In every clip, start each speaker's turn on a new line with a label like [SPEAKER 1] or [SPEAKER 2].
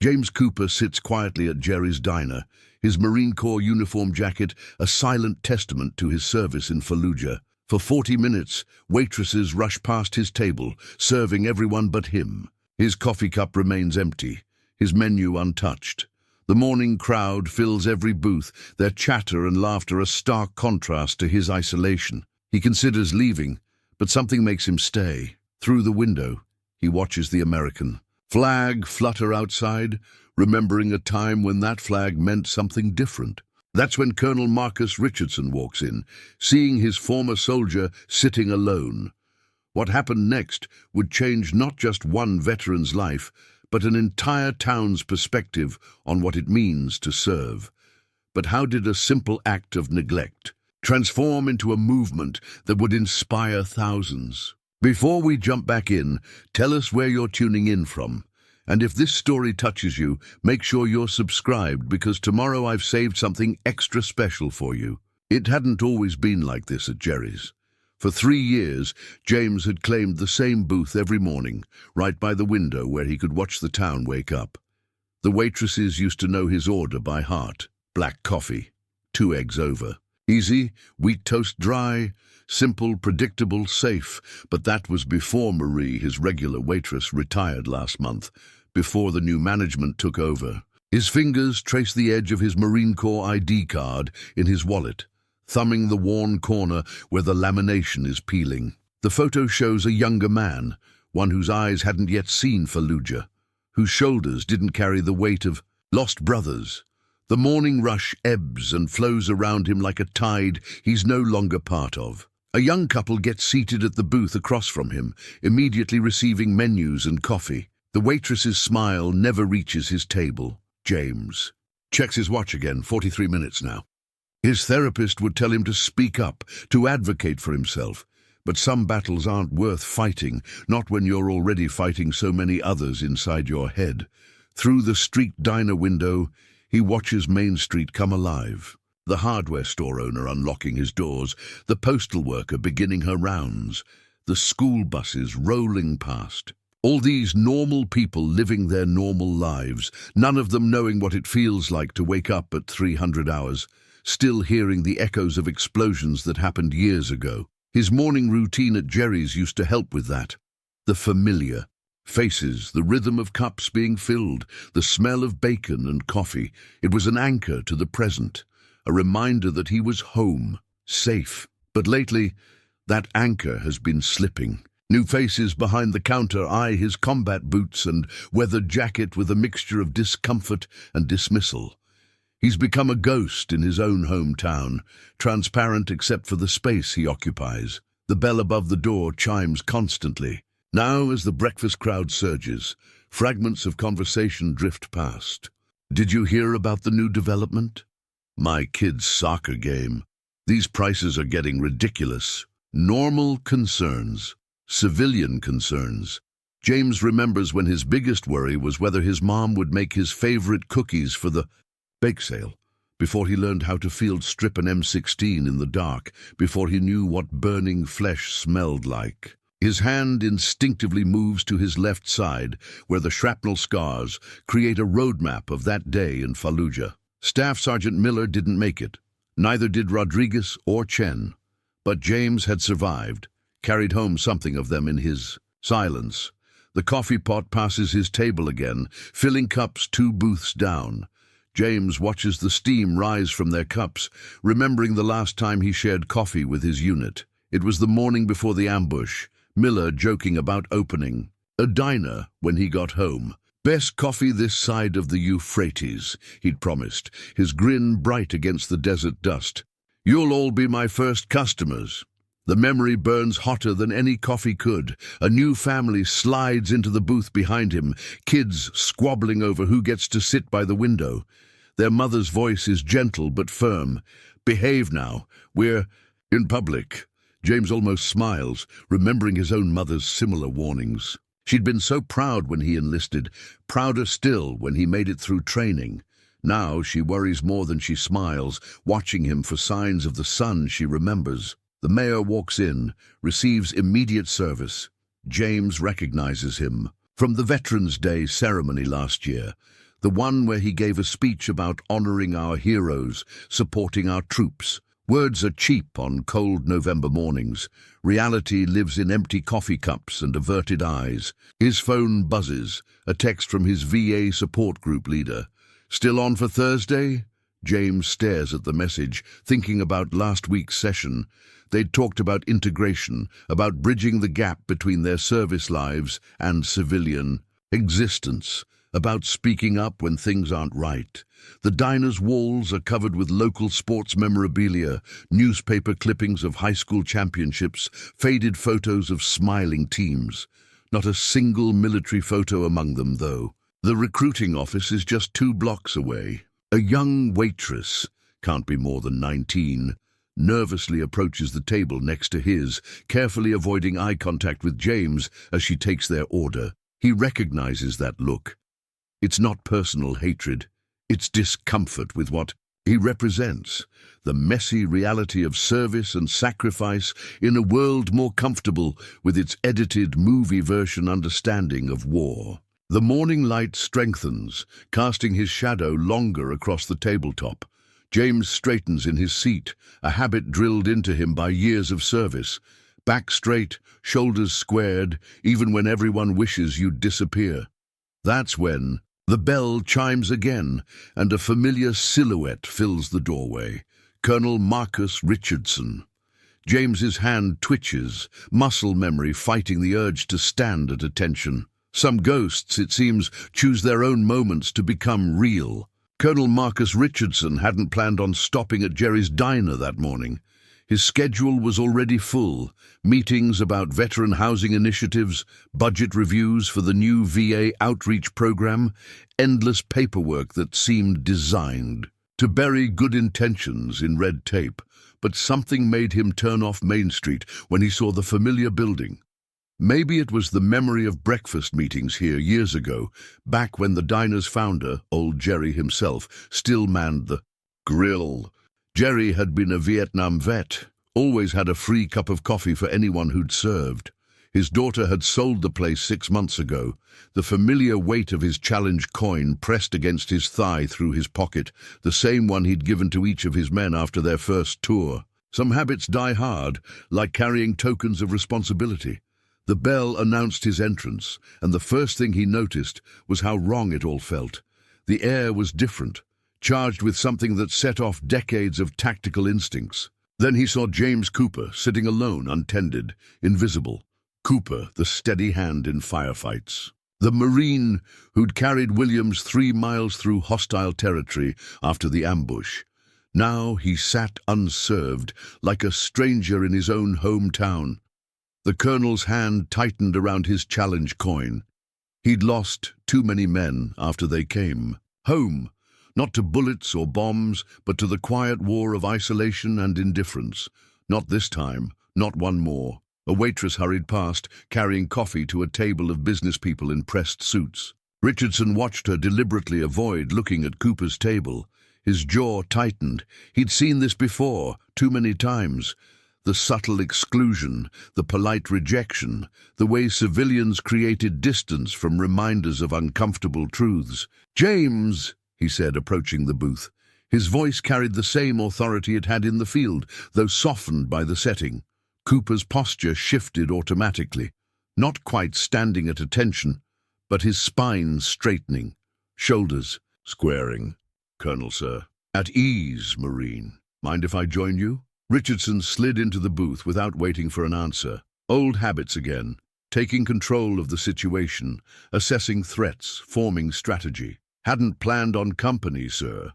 [SPEAKER 1] James Cooper sits quietly at Jerry's diner, his Marine Corps uniform jacket a silent testament to his service in Fallujah. For 40 minutes, waitresses rush past his table, serving everyone but him. His coffee cup remains empty, his menu untouched. The morning crowd fills every booth, their chatter and laughter a stark contrast to his isolation. He considers leaving, but something makes him stay. Through the window, he watches the American flag flutter outside, remembering a time when that flag meant something different. That's when Colonel Marcus Richardson walks in, seeing his former soldier sitting alone. What happened next would change not just one veteran's life, but an entire town's perspective on what it means to serve. But how did a simple act of neglect transform into a movement that would inspire thousands? Before we jump back in, tell us where you're tuning in from. And if this story touches you, make sure you're subscribed, because tomorrow I've saved something extra special for you. It hadn't always been like this at Jerry's. For 3 years, James had claimed the same booth every morning, right by the window where he could watch the town wake up. The waitresses used to know his order by heart. Black coffee, 2 eggs over. Easy, wheat toast dry, simple, predictable, safe. But that was before Marie, his regular waitress, retired last month, before the new management took over. His fingers trace the edge of his Marine Corps ID card in his wallet, thumbing the worn corner where the lamination is peeling. The photo shows a younger man, one whose eyes hadn't yet seen Fallujah, whose shoulders didn't carry the weight of lost brothers. The morning rush ebbs and flows around him like a tide he's no longer part of. A young couple gets seated at the booth across from him, immediately receiving menus and coffee. The waitress's smile never reaches his table. James checks his watch again, 43 minutes now. His therapist would tell him to speak up, to advocate for himself. But some battles aren't worth fighting, not when you're already fighting so many others inside your head. Through the street diner window, he watches Main Street come alive. The hardware store owner unlocking his doors, the postal worker beginning her rounds, the school buses rolling past. All these normal people living their normal lives, none of them knowing what it feels like to wake up at 300 hours, still hearing the echoes of explosions that happened years ago. His morning routine at Jerry's used to help with that. The familiar faces, the rhythm of cups being filled, the smell of bacon and coffee. It was an anchor to the present, a reminder that he was home, safe. But lately, that anchor has been slipping. New faces behind the counter eye his combat boots and weathered jacket with a mixture of discomfort and dismissal. He's become a ghost in his own hometown, transparent except for the space he occupies. The bell above the door chimes constantly. Now, as the breakfast crowd surges, fragments of conversation drift past. Did you hear about the new development? My kid's soccer game. These prices are getting ridiculous. Normal concerns. Civilian concerns. James remembers when his biggest worry was whether his mom would make his favorite cookies for the bake sale, before he learned how to field strip an M16 in the dark, before he knew what burning flesh smelled like. His hand instinctively moves to his left side, where the shrapnel scars create a roadmap of that day in Fallujah. Staff Sergeant Miller didn't make it. Neither did Rodriguez or Chen. But James had survived, carried home something of them in his silence. The coffee pot passes his table again, filling cups 2 booths down. James watches the steam rise from their cups, remembering the last time he shared coffee with his unit. It was the morning before the ambush, Miller joking about opening a diner when he got home. Best coffee this side of the Euphrates, he'd promised, his grin bright against the desert dust. You'll all be my first customers. The memory burns hotter than any coffee could. A new family slides into the booth behind him, kids squabbling over who gets to sit by the window. Their mother's voice is gentle but firm. Behave now. We're in public. James almost smiles, remembering his own mother's similar warnings. She'd been so proud when he enlisted, prouder still when he made it through training. Now she worries more than she smiles, watching him for signs of the son she remembers. The mayor walks in, receives immediate service. James recognizes him from the Veterans Day ceremony last year. The one where he gave a speech about honoring our heroes, supporting our troops. Words are cheap on cold November mornings. Reality lives in empty coffee cups and averted eyes. His phone buzzes, a text from his VA support group leader. "Still on for Thursday?" James stares at the message, thinking about last week's session. They'd talked about integration, about bridging the gap between their service lives and civilian existence, about speaking up when things aren't right. The diner's walls are covered with local sports memorabilia, newspaper clippings of high school championships, faded photos of smiling teams. Not a single military photo among them, though. The recruiting office is just 2 blocks away. A young waitress, can't be more than 19, nervously approaches the table next to his, carefully avoiding eye contact with James as she takes their order. He recognizes that look. It's not personal hatred. It's discomfort with what he represents, the messy reality of service and sacrifice in a world more comfortable with its edited movie version understanding of war. The morning light strengthens, casting his shadow longer across the tabletop. James straightens in his seat, a habit drilled into him by years of service. Back straight, shoulders squared, even when everyone wishes you'd disappear. That's when the bell chimes again, and a familiar silhouette fills the doorway. Colonel Marcus Richardson. James's hand twitches, muscle memory fighting the urge to stand at attention. Some ghosts, it seems, choose their own moments to become real. Colonel Marcus Richardson hadn't planned on stopping at Jerry's diner that morning. His schedule was already full. Meetings about veteran housing initiatives, budget reviews for the new VA outreach program, endless paperwork that seemed designed to bury good intentions in red tape. But something made him turn off Main Street when he saw the familiar building. Maybe it was the memory of breakfast meetings here years ago, back when the diner's founder, old Jerry himself, still manned the grill. Jerry had been a Vietnam vet, always had a free cup of coffee for anyone who'd served. His daughter had sold the place 6 months ago, the familiar weight of his challenge coin pressed against his thigh through his pocket, the same one he'd given to each of his men after their first tour. Some habits die hard, like carrying tokens of responsibility. The bell announced his entrance, and the first thing he noticed was how wrong it all felt. The air was different, charged with something that set off decades of tactical instincts. Then he saw James Cooper sitting alone, untended, invisible. Cooper, the steady hand in firefights. The Marine who'd carried Williams 3 miles through hostile territory after the ambush. Now he sat unserved, like a stranger in his own hometown. The colonel's hand tightened around his challenge coin. He'd lost too many men after they came. Home, not to bullets or bombs, but to the quiet war of isolation and indifference. Not this time, not one more. A waitress hurried past, carrying coffee to a table of business people in pressed suits. Richardson watched her deliberately avoid looking at Cooper's table. His jaw tightened. He'd seen this before, too many times. The subtle exclusion, the polite rejection, the way civilians created distance from reminders of uncomfortable truths. "James," he said, approaching the booth. His voice carried the same authority it had in the field, though softened by the setting. Cooper's posture shifted automatically, not quite standing at attention, but his spine straightening, shoulders squaring. "Colonel, sir." "At ease, Marine. Mind if I join you?" Richardson slid into the booth without waiting for an answer. Old habits again, taking control of the situation, assessing threats, forming strategy. "Hadn't planned on company, sir.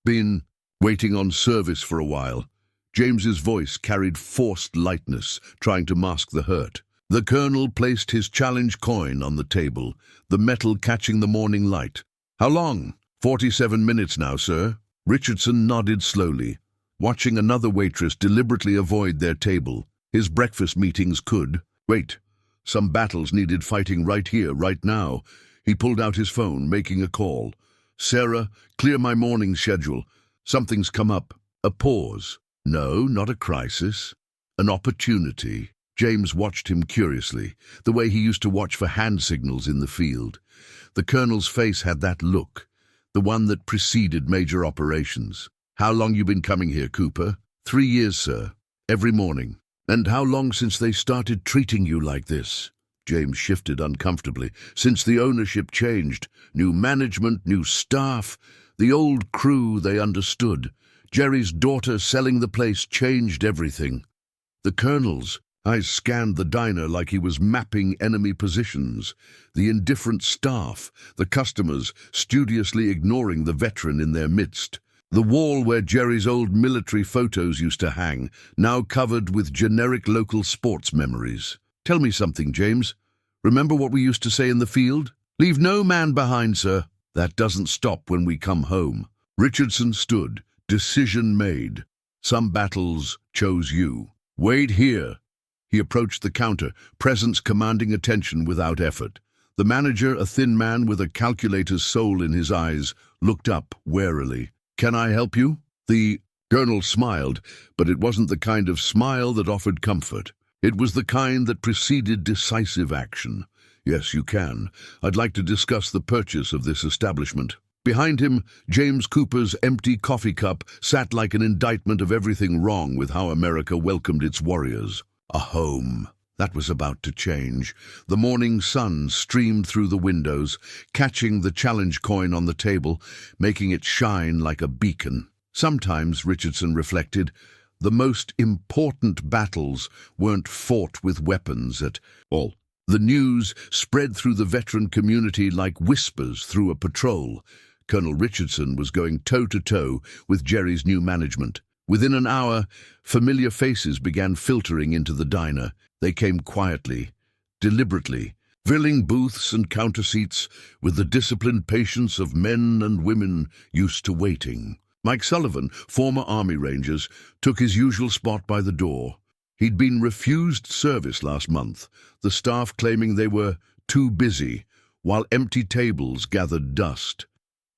[SPEAKER 1] Been waiting on service for a while." James's voice carried forced lightness, trying to mask the hurt. The colonel placed his challenge coin on the table, the metal catching the morning light. "How long?" 47 minutes now, sir." Richardson nodded slowly, watching another waitress deliberately avoid their table. His breakfast meetings could wait. Some battles needed fighting right here, right now. He pulled out his phone, making a call. "Sarah, clear my morning schedule. Something's come up." A pause. No, not a crisis. An opportunity. James watched him curiously, the way he used to watch for hand signals in the field. The colonel's face had that look, the one that preceded major operations. How long you been coming here, Cooper? 3 years, sir. Every morning. And how long since they started treating you like this? James shifted uncomfortably. Since the ownership changed. New management, new staff. The old crew, they understood. Jerry's daughter selling the place changed everything. The colonel's eyes scanned the diner like he was mapping enemy positions. The indifferent staff, the customers studiously ignoring the veteran in their midst. The wall where Jerry's old military photos used to hang, now covered with generic local sports memories. Tell me something, James. Remember what we used to say in the field? Leave no man behind, sir. That doesn't stop when we come home. Richardson stood, decision made. Some battles chose you. Wait here. He approached the counter, presence commanding attention without effort. The manager, a thin man with a calculator's soul in his eyes, looked up warily. Can I help you? The colonel smiled, but it wasn't the kind of smile that offered comfort. It was the kind that preceded decisive action. Yes, you can. I'd like to discuss the purchase of this establishment. Behind him, James Cooper's empty coffee cup sat like an indictment of everything wrong with how America welcomed its warriors. A home. That was about to change. The morning sun streamed through the windows, catching the challenge coin on the table, making it shine like a beacon. Sometimes, Richardson reflected, the most important battles weren't fought with weapons at all. The news spread through the veteran community like whispers through a patrol. Colonel Richardson was going toe-to-toe with Jerry's new management. Within an hour, familiar faces began filtering into the diner. They came quietly, deliberately, filling booths and counter seats with the disciplined patience of men and women used to waiting. Mike Sullivan, former Army Rangers, took his usual spot by the door. He'd been refused service last month, the staff claiming they were too busy, while empty tables gathered dust.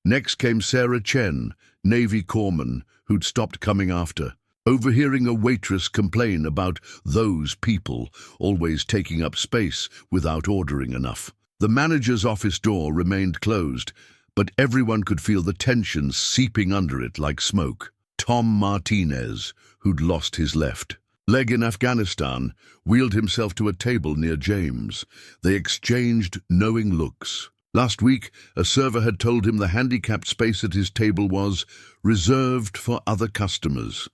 [SPEAKER 1] Next came Sarah Chen, Navy corpsman, who'd stopped coming after. Overhearing a waitress complain about those people always taking up space without ordering enough. The manager's office door remained closed, but everyone could feel the tension seeping under it like smoke. Tom Martinez, who'd lost his left leg in Afghanistan, wheeled himself to a table near James. They exchanged knowing looks. Last week, a server had told him the handicapped space at his table was reserved for other customers.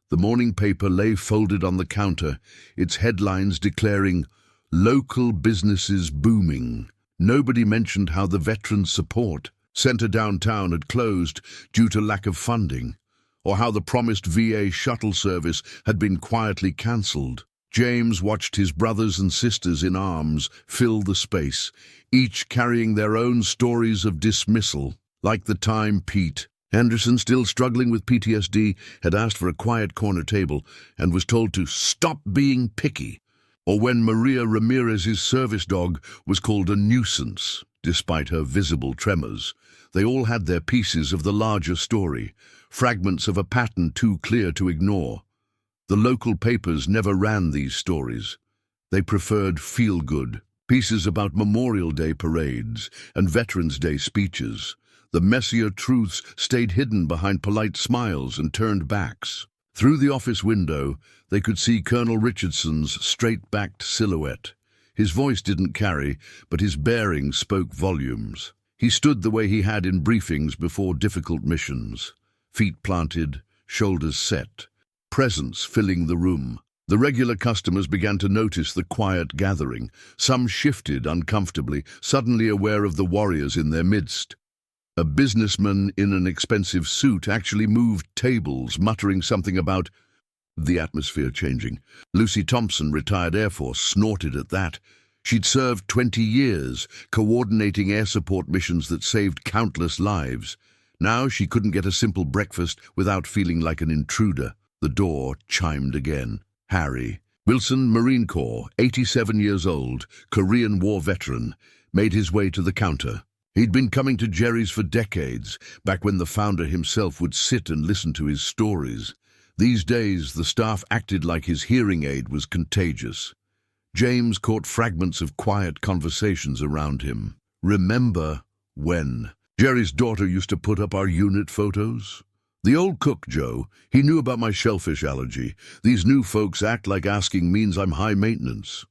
[SPEAKER 1] The morning paper lay folded on the counter, its headlines declaring, "Local businesses booming." Nobody mentioned how the Veterans Support Center downtown had closed due to lack of funding, or how the promised VA shuttle service had been quietly cancelled. James watched his brothers and sisters in arms fill the space, each carrying their own stories of dismissal, like the time Pete Anderson, still struggling with PTSD, had asked for a quiet corner table and was told to stop being picky, or when Maria Ramirez's service dog was called a nuisance, despite her visible tremors. They all had their pieces of the larger story, fragments of a pattern too clear to ignore. The local papers never ran these stories. They preferred feel-good, pieces about Memorial Day parades and Veterans Day speeches. The messier truths stayed hidden behind polite smiles and turned backs. Through the office window, they could see Colonel Richardson's straight-backed silhouette. His voice didn't carry, but his bearing spoke volumes. He stood the way he had in briefings before difficult missions, feet planted, shoulders set, presence filling the room. The regular customers began to notice the quiet gathering. Some shifted uncomfortably, suddenly aware of the warriors in their midst. A businessman in an expensive suit actually moved tables, muttering something about the atmosphere changing. Lucy Thompson, retired Air Force, snorted at that. She'd served 20 years, coordinating air support missions that saved countless lives. Now she couldn't get a simple breakfast without feeling like an intruder. The door chimed again. Harry Wilson, Marine Corps, 87 years old, Korean War veteran, made his way to the counter. He'd been coming to Jerry's for decades, back when the founder himself would sit and listen to his stories. These days, the staff acted like his hearing aid was contagious. James caught fragments of quiet conversations around him. Remember when? Jerry's daughter used to put up our unit photos. The old cook, Joe, he knew about my shellfish allergy. These new folks act like asking means I'm high maintenance.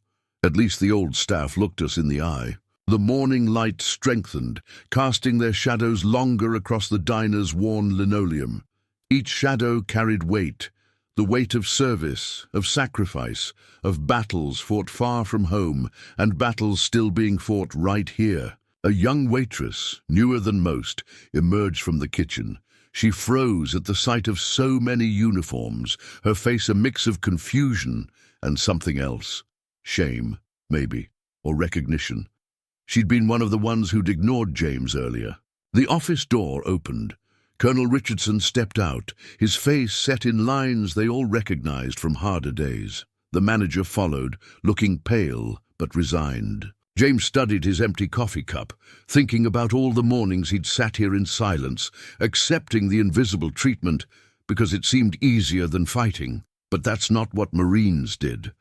[SPEAKER 1] At least the old staff looked us in the eye. The morning light strengthened, casting their shadows longer across the diner's worn linoleum. Each shadow carried weight, the weight of service, of sacrifice, of battles fought far from home, and battles still being fought right here. A young waitress, newer than most, emerged from the kitchen. She froze at the sight of so many uniforms, her face a mix of confusion and something else. Shame, maybe, or recognition. She'd been one of the ones who'd ignored James earlier. The office door opened. Colonel Richardson stepped out, his face set in lines they all recognized from harder days. The manager followed, looking pale but resigned. James studied his empty coffee cup, thinking about all the mornings he'd sat here in silence, accepting the invisible treatment because it seemed easier than fighting. But that's not what Marines did.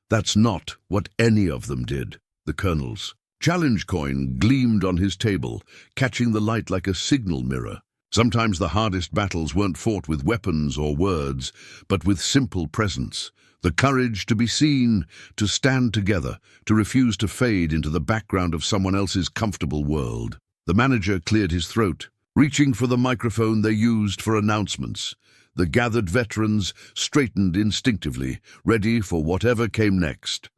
[SPEAKER 1] That's not what any of them did. The Colonel's challenge coin gleamed on his table, catching the light like a signal mirror. Sometimes the hardest battles weren't fought with weapons or words, but with simple presence. The courage to be seen, to stand together, to refuse to fade into the background of someone else's comfortable world. The manager cleared his throat, reaching for the microphone they used for announcements. The gathered veterans straightened instinctively, ready for whatever came next.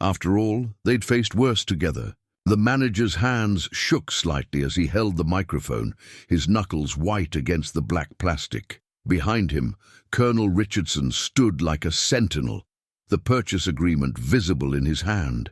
[SPEAKER 1] After all, they'd faced worse together. The manager's hands shook slightly as he held the microphone, his knuckles white against the black plastic. Behind him, Colonel Richardson stood like a sentinel, the purchase agreement visible in his hand.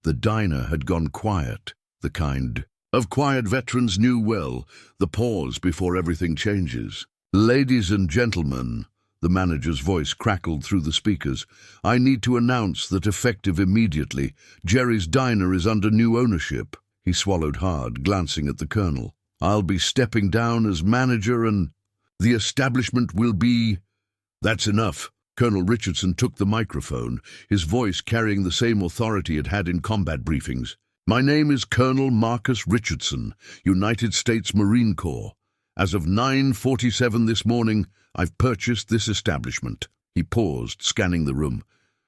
[SPEAKER 1] The diner had gone quiet, the kind of quiet veterans knew well, the pause before everything changes. "Ladies and gentlemen," the manager's voice crackled through the speakers, "I need to announce that effective immediately, Jerry's Diner is under new ownership." He swallowed hard, glancing at the colonel. "I'll be stepping down as manager and the establishment will be—" "That's enough." Colonel Richardson took the microphone, his voice carrying the same authority it had in combat briefings. "My name is Colonel Marcus Richardson, United States Marine Corps. As of 9:47 this morning, I've purchased this establishment." He paused, scanning the room.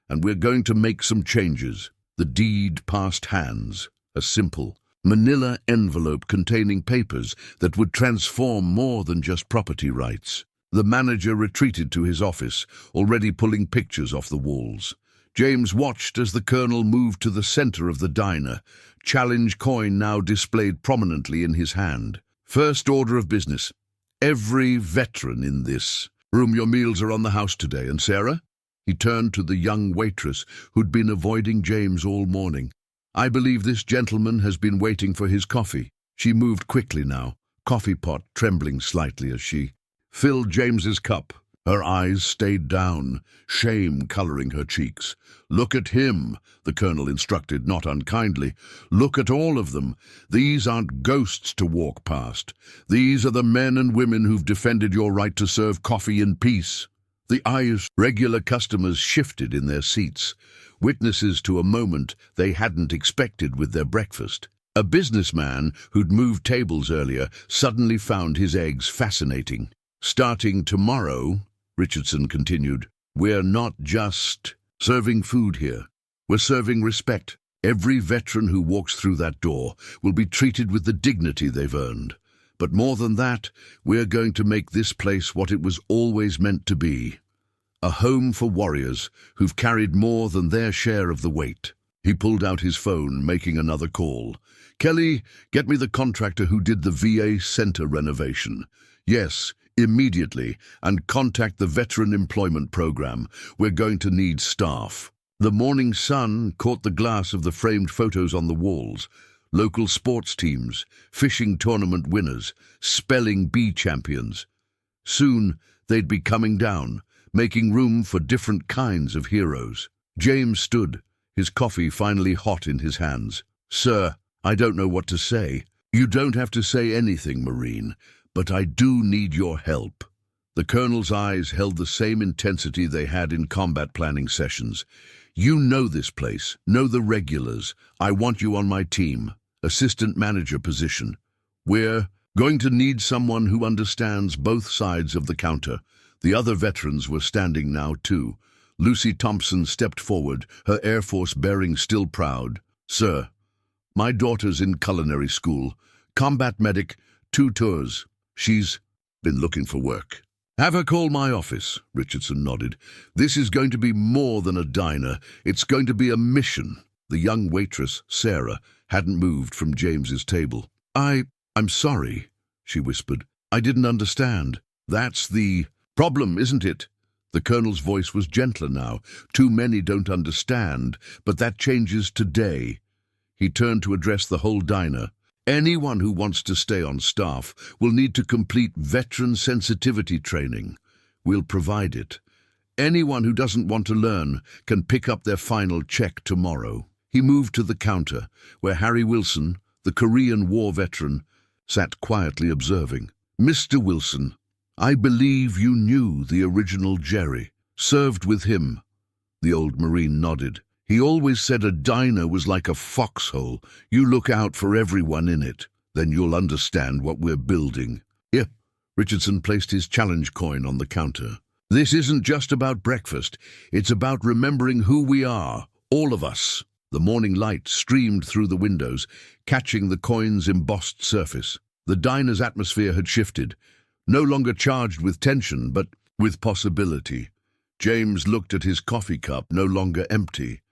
[SPEAKER 1] "And we're going to make some changes." The deed passed hands, a simple manila envelope containing papers that would transform more than just property rights. The manager retreated to his office, already pulling pictures off the walls. James watched as the colonel moved to the center of the diner, challenge coin now displayed prominently in his hand. "First order of business. Every veteran in this room, your meals are on the house today, and Sarah?" He turned to the young waitress who'd been avoiding James all morning. "I believe this gentleman has been waiting for his coffee." She moved quickly now, coffee pot trembling slightly as she filled James's cup. Her eyes stayed down, shame coloring her cheeks. "Look at him," the colonel instructed, not unkindly. "Look at all of them. These aren't ghosts to walk past. These are the men and women who've defended your right to serve coffee in peace." The eyes regular customers shifted in their seats, witnesses to a moment they hadn't expected with their breakfast. A businessman who'd moved tables earlier suddenly found his eggs fascinating. "Starting tomorrow," Richardson continued, "we're not just serving food here. We're serving respect. Every veteran who walks through that door will be treated with the dignity they've earned. But more than that, we're going to make this place what it was always meant to be. A home for warriors who've carried more than their share of the weight." He pulled out his phone, making another call. "Kelly, get me the contractor who did the VA center renovation. Yes, immediately, and contact the Veteran Employment Program. We're going to need staff." The morning sun caught the glass of the framed photos on the walls. Local sports teams, fishing tournament winners, spelling bee champions. Soon they'd be coming down, making room for different kinds of heroes. James stood, his coffee finally hot in his hands. "Sir, I don't know what to say." "You don't have to say anything, Marine, but I do need your help." The colonel's eyes held the same intensity they had in combat planning sessions. "You know this place, know the regulars. I want you on my team. Assistant manager position. We're Going to need someone who understands both sides of the counter. The other veterans were standing now too. Lucy Thompson stepped forward, her Air Force bearing still proud. "Sir, my daughter's in culinary school. Combat medic, 2 tours. She's been looking for work." "Have her call my office," Richardson nodded. "This is going to be more than a diner. It's going to be a mission." The young waitress, Sarah, hadn't moved from James's table. I'm sorry," she whispered. "I didn't understand. That's the problem, isn't it?" The colonel's voice was gentler now. "Too many don't understand, but that changes today." He turned to address the whole diner. "Anyone who wants to stay on staff will need to complete veteran sensitivity training. We'll provide it. Anyone who doesn't want to learn can pick up their final check tomorrow." He moved to the counter, where Harry Wilson, the Korean War veteran, sat quietly observing. "Mr. Wilson, I believe you knew the original Jerry. Served with him." The old Marine nodded. "He always said a diner was like a foxhole. You look out for everyone in it. Then you'll understand what we're building." "Yeah." Richardson placed his challenge coin on the counter. "This isn't just about breakfast. It's about remembering who we are, all of us." The morning light streamed through the windows, catching the coin's embossed surface. The diner's atmosphere had shifted, no longer charged with tension, but with possibility. James looked at his coffee cup, no longer empty.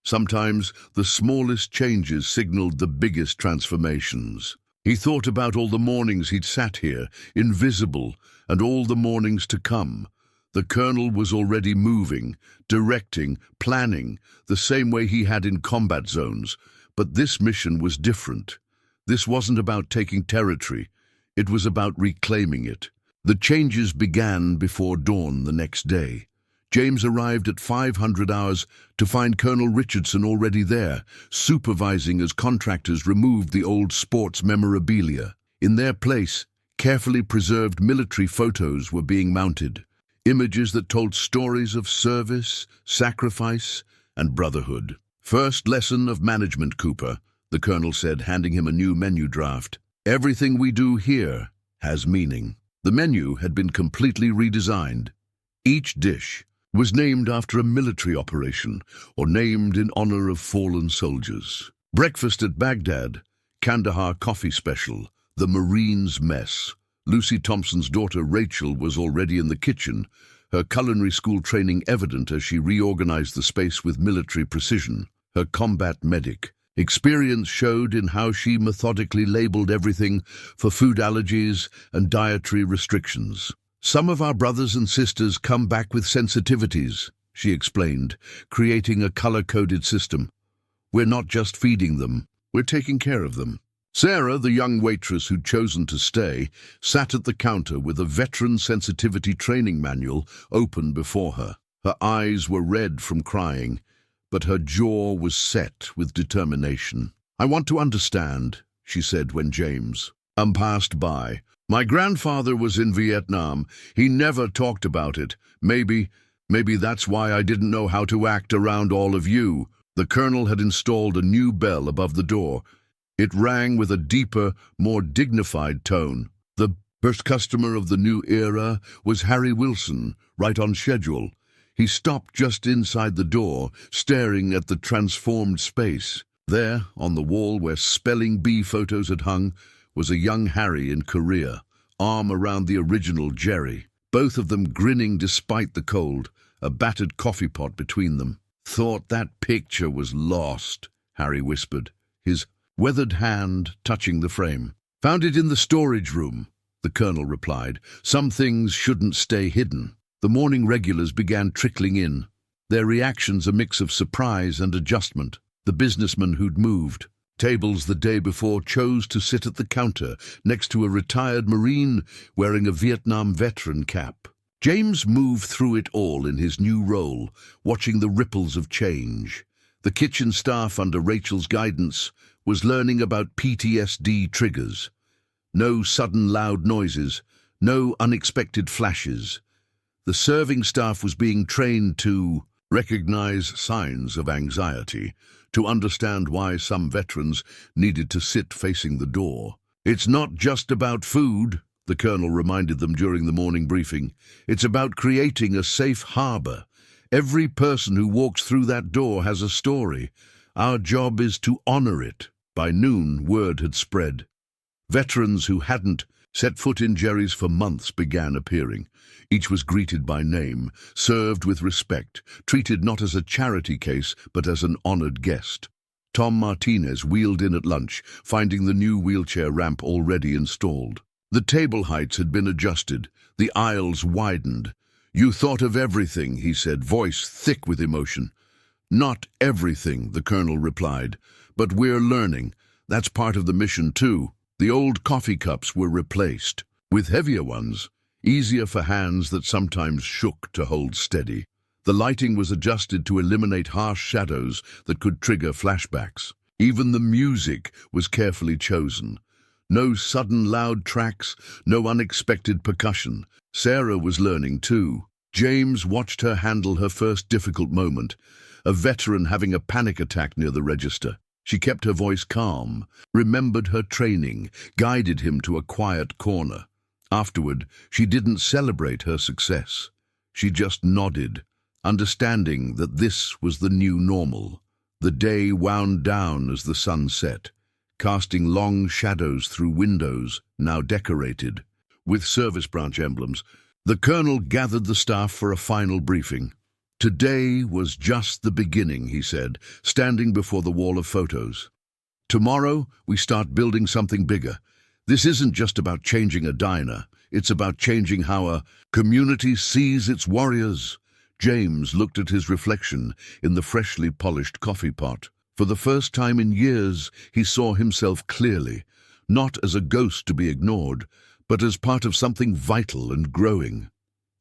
[SPEAKER 1] Sometimes the smallest changes signaled the biggest transformations. He thought about all the mornings he'd sat here, invisible, and all the mornings to come. The colonel was already moving, directing, planning, the same way he had in combat zones. But this mission was different. This wasn't about taking territory. It was about reclaiming it. The changes began before dawn the next day. James arrived at 500 hours to find Colonel Richardson already there, supervising as contractors removed the old sports memorabilia. In their place, carefully preserved military photos were being mounted. Images that told stories of service, sacrifice, and brotherhood. "First lesson of management, Cooper," the colonel said, handing him a new menu draft. "Everything we do here has meaning." The menu had been completely redesigned. Each dish was named after a military operation or named in honor of fallen soldiers. Breakfast at Baghdad, Kandahar coffee special, the Marines' mess. Lucy Thompson's daughter Rachel was already in the kitchen, her culinary school training evident as she reorganized the space with military precision. Her combat medic experience showed in how she methodically labeled everything for food allergies and dietary restrictions. "Some of our brothers and sisters come back with sensitivities," she explained, creating a color-coded system. "We're not just feeding them, we're taking care of them." Sarah, the young waitress who'd chosen to stay, sat at the counter with a veteran sensitivity training manual open before her. Her eyes were red from crying, but her jaw was set with determination. "I want to understand," she said when James passed by. "My grandfather was in Vietnam. He never talked about it. Maybe that's why I didn't know how to act around all of you." The colonel had installed a new bell above the door. It rang with a deeper, more dignified tone. The first customer of the new era was Harry Wilson, right on schedule. He stopped just inside the door, staring at the transformed space. There, on the wall where spelling bee photos had hung, was a young Harry in Korea, arm around the original Jerry, both of them grinning despite the cold, a battered coffee pot between them. "Thought that picture was lost," Harry whispered, his weathered hand touching the frame. "Found it in the storage room," the colonel replied. "Some things shouldn't stay hidden." The morning regulars began trickling in, their reactions a mix of surprise and adjustment. The businessmen who'd moved tables the day before chose to sit at the counter next to a retired Marine wearing a Vietnam veteran cap. James moved through it all in his new role, watching the ripples of change. The kitchen staff, under Rachel's guidance, was learning about PTSD triggers. No sudden loud noises, no unexpected flashes. The serving staff was being trained to recognize signs of anxiety, to understand why some veterans needed to sit facing the door. "It's not just about food," the colonel reminded them during the morning briefing. "It's about creating a safe harbor. Every person who walks through that door has a story. Our job is to honor it." By noon, word had spread. Veterans who hadn't set foot in Jerry's for months began appearing. Each was greeted by name, served with respect, treated not as a charity case, but as an honored guest. Tom Martinez wheeled in at lunch, finding the new wheelchair ramp already installed. The table heights had been adjusted, the aisles widened. "You thought of everything," he said, voice thick with emotion. "Not everything," the colonel replied, "but we're learning. That's part of the mission too." The old coffee cups were replaced with heavier ones, easier for hands that sometimes shook to hold steady. The lighting was adjusted to eliminate harsh shadows that could trigger flashbacks. Even the music was carefully chosen. No sudden loud tracks, no unexpected percussion. Sarah was learning too. James watched her handle her first difficult moment, a veteran having a panic attack near the register. She kept her voice calm, remembered her training, guided him to a quiet corner. Afterward, she didn't celebrate her success. She just nodded, understanding that this was the new normal. The day wound down as the sun set, casting long shadows through windows now decorated with service branch emblems. The colonel gathered the staff for a final briefing. "Today was just the beginning," he said, standing before the wall of photos. "Tomorrow, we start building something bigger. This isn't just about changing a diner. It's about changing how a community sees its warriors." James looked at his reflection in the freshly polished coffee pot. For the first time in years, he saw himself clearly, not as a ghost to be ignored, but as part of something vital and growing.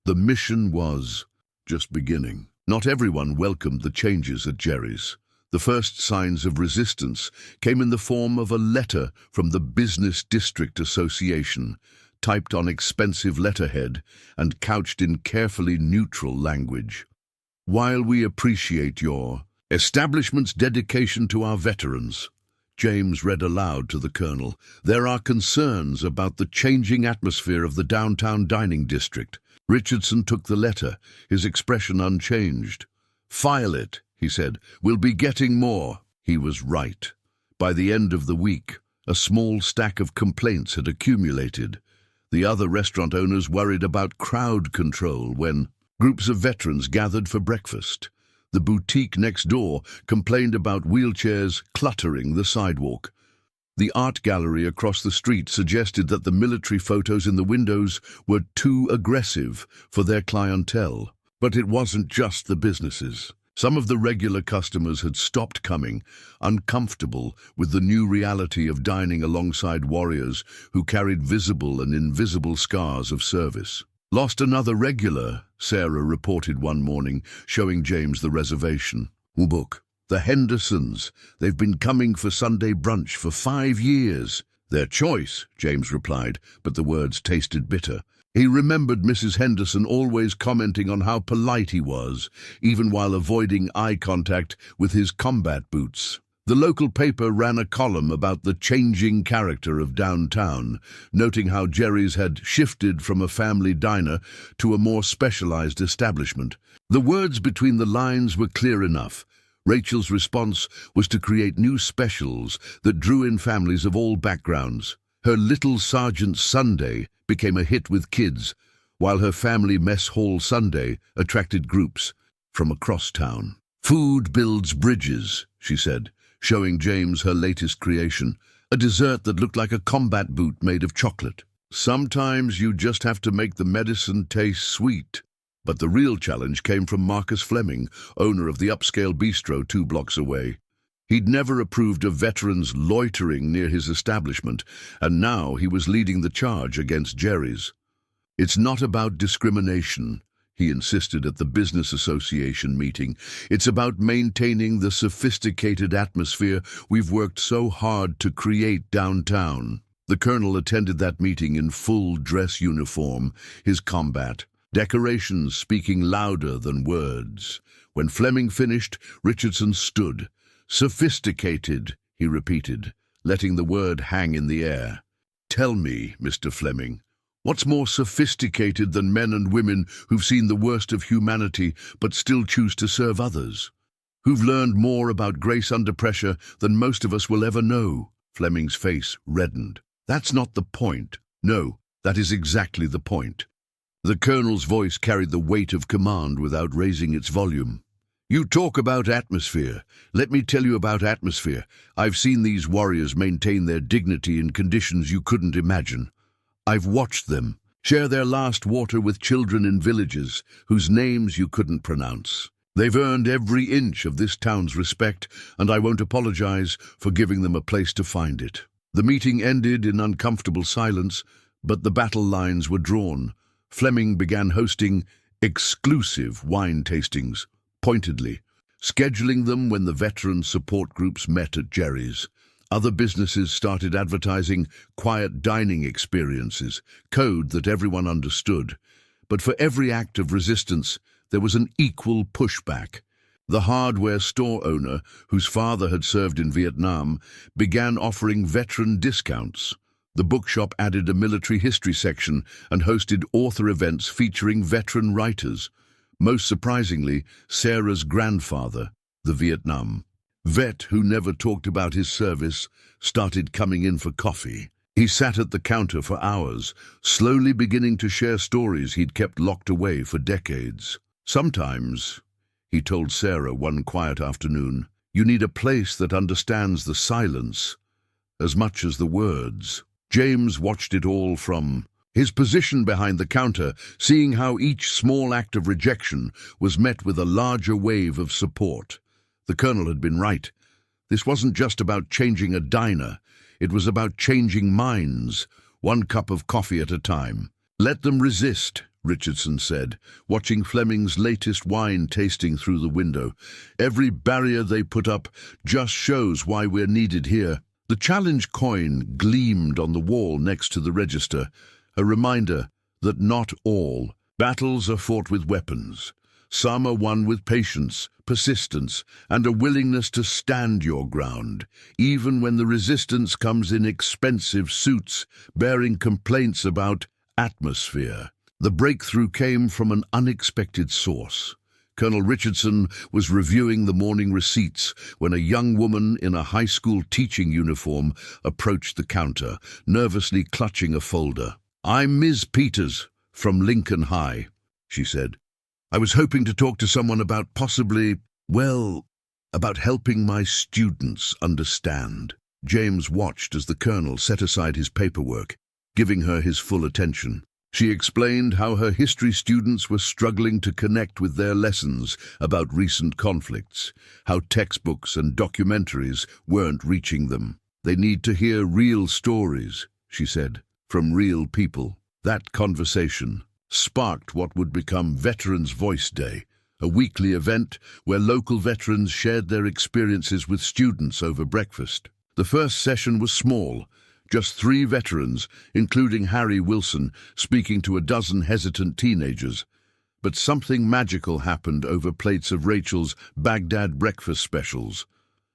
[SPEAKER 1] The mission was just beginning. Not everyone welcomed the changes at Jerry's. The first signs of resistance came in the form of a letter from the Business District Association, typed on expensive letterhead and couched in carefully neutral language. "While we appreciate your establishment's dedication to our veterans," James read aloud to the colonel, "there are concerns about the changing atmosphere of the downtown dining district." Richardson took the letter, his expression unchanged. "File it," he said. "We'll be getting more." He was right. By the end of the week, a small stack of complaints had accumulated. The other restaurant owners worried about crowd control when groups of veterans gathered for breakfast. The boutique next door complained about wheelchairs cluttering the sidewalk. The art gallery across the street suggested that the military photos in the windows were too aggressive for their clientele. But it wasn't just the businesses. Some of the regular customers had stopped coming, uncomfortable with the new reality of dining alongside warriors who carried visible and invisible scars of service. "Lost another regular," Sarah reported one morning, showing James the reservation book. "The Hendersons. They've been coming for Sunday brunch for 5 years. "Their choice," James replied, but the words tasted bitter. He remembered Mrs. Henderson always commenting on how polite he was, even while avoiding eye contact with his combat boots. The local paper ran a column about the changing character of downtown, noting how Jerry's had shifted from a family diner to a more specialized establishment. The words between the lines were clear enough. Rachel's response was to create new specials that drew in families of all backgrounds. Her Little Sergeant Sunday became a hit with kids, while her Family Mess Hall Sunday attracted groups from across town. "Food builds bridges," she said, showing James her latest creation, a dessert that looked like a combat boot made of chocolate. "Sometimes you just have to make the medicine taste sweet." But the real challenge came from Marcus Fleming, owner of the upscale bistro 2 blocks away. He'd never approved of veterans loitering near his establishment, and now he was leading the charge against Jerry's. "It's not about discrimination," he insisted at the Business Association meeting. "It's about maintaining the sophisticated atmosphere we've worked so hard to create downtown." The colonel attended that meeting in full dress uniform, his combat decorations speaking louder than words. When Fleming finished, Richardson stood. "Sophisticated," he repeated, letting the word hang in the air. Tell me, Mr. Fleming, what's more sophisticated than men and women who've seen the worst of humanity but still choose to serve others? Who've learned more about grace under pressure than most of us will ever know? Fleming's face reddened. That's not the point. No, that is exactly the point. The colonel's voice carried the weight of command without raising its volume. You talk about atmosphere. Let me tell you about atmosphere. I've seen these warriors maintain their dignity in conditions you couldn't imagine. I've watched them share their last water with children in villages whose names you couldn't pronounce. They've earned every inch of this town's respect, and I won't apologize for giving them a place to find it. The meeting ended in uncomfortable silence, but the battle lines were drawn. Fleming began hosting exclusive wine tastings, pointedly, scheduling them when the veteran support groups met at Jerry's. Other businesses started advertising quiet dining experiences, code that everyone understood. But for every act of resistance, there was an equal pushback. The hardware store owner, whose father had served in Vietnam, began offering veteran discounts. The bookshop added a military history section and hosted author events featuring veteran writers. Most surprisingly, Sarah's grandfather, the Vietnam vet who never talked about his service, started coming in for coffee. He sat at the counter for hours, slowly beginning to share stories he'd kept locked away for decades. Sometimes, he told Sarah one quiet afternoon, you need a place that understands the silence as much as the words. James watched it all from his position behind the counter, seeing how each small act of rejection was met with a larger wave of support. The colonel had been right. This wasn't just about changing a diner. It was about changing minds, one cup of coffee at a time. Let them resist, Richardson said, watching Fleming's latest wine tasting through the window. Every barrier they put up just shows why we're needed here. The challenge coin gleamed on the wall next to the register, a reminder that not all battles are fought with weapons. Some are won with patience, persistence, and a willingness to stand your ground, even when the resistance comes in expensive suits bearing complaints about atmosphere. The breakthrough came from an unexpected source. Colonel Richardson was reviewing the morning receipts when a young woman in a high school teaching uniform approached the counter, nervously clutching a folder. I'm Ms. Peters from Lincoln High, she said. I was hoping to talk to someone about about helping my students understand. James watched as the colonel set aside his paperwork, giving her his full attention. She explained how her history students were struggling to connect with their lessons about recent conflicts, how textbooks and documentaries weren't reaching them. They need to hear real stories, she said, from real people. That conversation sparked what would become Veterans Voice Day, a weekly event where local veterans shared their experiences with students over breakfast. The first session was small, just 3 veterans, including Harry Wilson, speaking to a dozen hesitant teenagers. But something magical happened over plates of Rachel's Baghdad breakfast specials.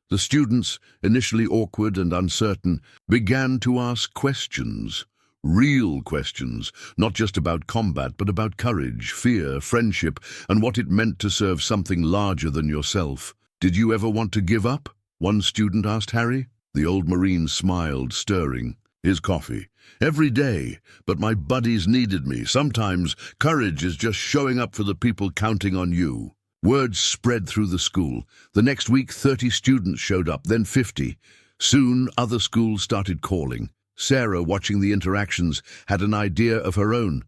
[SPEAKER 1] The students, initially awkward and uncertain, began to ask questions. Real questions, not just about combat, but about courage, fear, friendship, and what it meant to serve something larger than yourself. Did you ever want to give up? One student asked Harry. The old Marine smiled, stirring. His coffee. Every day, but my buddies needed me. Sometimes courage is just showing up for the people counting on you. Words spread through the school. The next week, 30 students showed up, then 50. Soon, other schools started calling. Sarah, watching the interactions, had an idea of her own.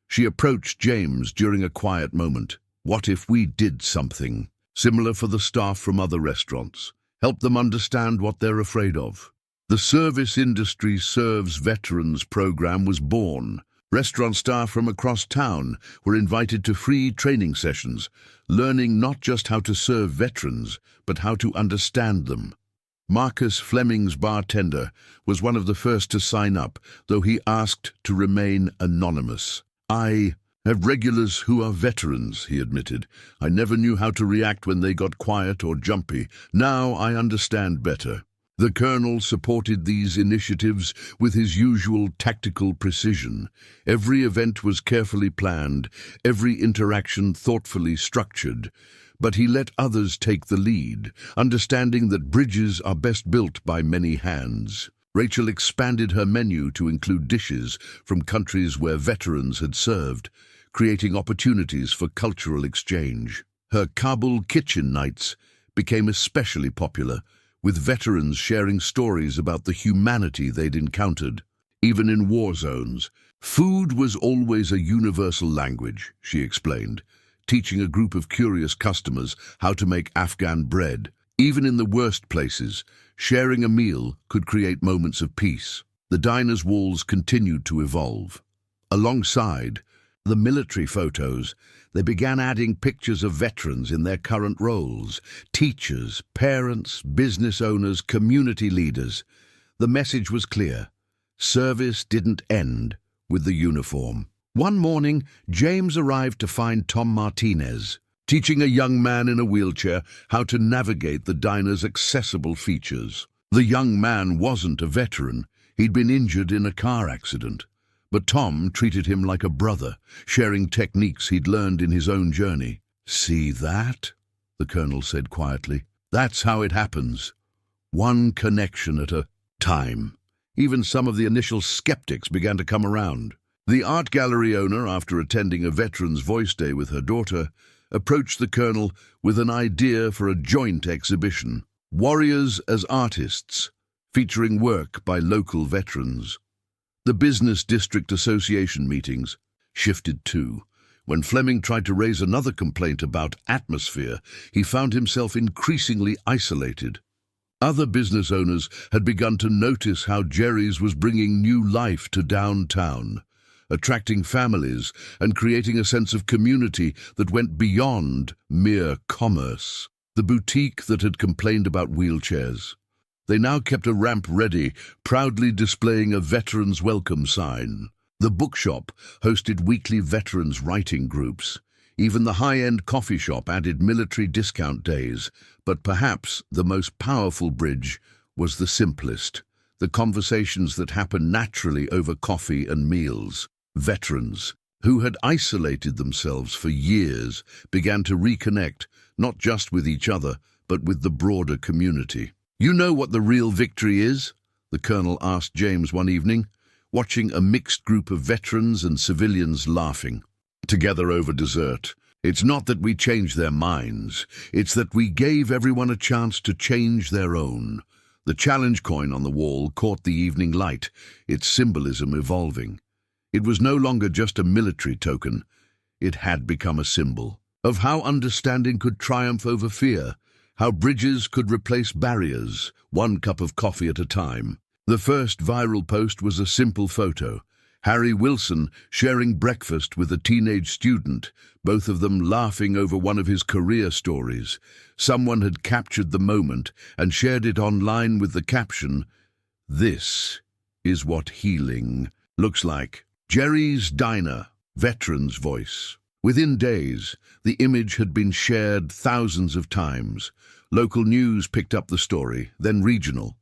[SPEAKER 1] She approached James during a quiet moment. What if we did something similar for the staff from other restaurants? Help them understand what they're afraid of. The Service Industry Serves Veterans program was born. Restaurant staff from across town were invited to free training sessions, learning not just how to serve veterans, but how to understand them. Marcus Fleming's bartender was one of the first to sign up, though he asked to remain anonymous. I have regulars who are veterans, he admitted. I never knew how to react when they got quiet or jumpy. Now I understand better. The colonel supported these initiatives with his usual tactical precision. Every event was carefully planned, every interaction thoughtfully structured. But he let others take the lead, understanding that bridges are best built by many hands. Rachel expanded her menu to include dishes from countries where veterans had served, creating opportunities for cultural exchange. Her Kabul kitchen nights became especially popular, with veterans sharing stories about the humanity they'd encountered. Even in war zones, food was always a universal language, she explained, teaching a group of curious customers how to make Afghan bread. Even in the worst places, sharing a meal could create moments of peace. The diner's walls continued to evolve. Alongside the military photos, they began adding pictures of veterans in their current roles: teachers, parents, business owners, community leaders. The message was clear: service didn't end with the uniform. One morning, James arrived to find Tom Martinez, teaching a young man in a wheelchair how to navigate the diner's accessible features. The young man wasn't a veteran. He'd been injured in a car accident. But Tom treated him like a brother, sharing techniques he'd learned in his own journey. "See that?" the colonel said quietly. "That's how it happens. One connection at a time." Even some of the initial skeptics began to come around. The art gallery owner, after attending a Veterans Voice Day with her daughter, approached the colonel with an idea for a joint exhibition: Warriors as Artists, featuring work by local veterans. The Business District Association meetings shifted too. When Fleming tried to raise another complaint about atmosphere, he found himself increasingly isolated. Other business owners had begun to notice how Jerry's was bringing new life to downtown, attracting families and creating a sense of community that went beyond mere commerce. The boutique that had complained about wheelchairs, they now kept a ramp ready, proudly displaying a veterans welcome sign. The bookshop hosted weekly veterans writing groups. Even the high-end coffee shop added military discount days. But perhaps the most powerful bridge was the simplest: the conversations that happened naturally over coffee and meals. Veterans, who had isolated themselves for years, began to reconnect, not just with each other, but with the broader community. "You know what the real victory is?" the colonel asked James one evening, watching a mixed group of veterans and civilians laughing together over dessert. "It's not that we changed their minds, it's that we gave everyone a chance to change their own." The challenge coin on the wall caught the evening light, its symbolism evolving. It was no longer just a military token. It had become a symbol of how understanding could triumph over fear, how bridges could replace barriers, one cup of coffee at a time. The first viral post was a simple photo: Harry Wilson sharing breakfast with a teenage student, both of them laughing over one of his career stories. Someone had captured the moment and shared it online with the caption, "This is what healing looks like." Jerry's Diner, Veterans Voice. Within days, the image had been shared thousands of times. Local news picked up the story, then regional.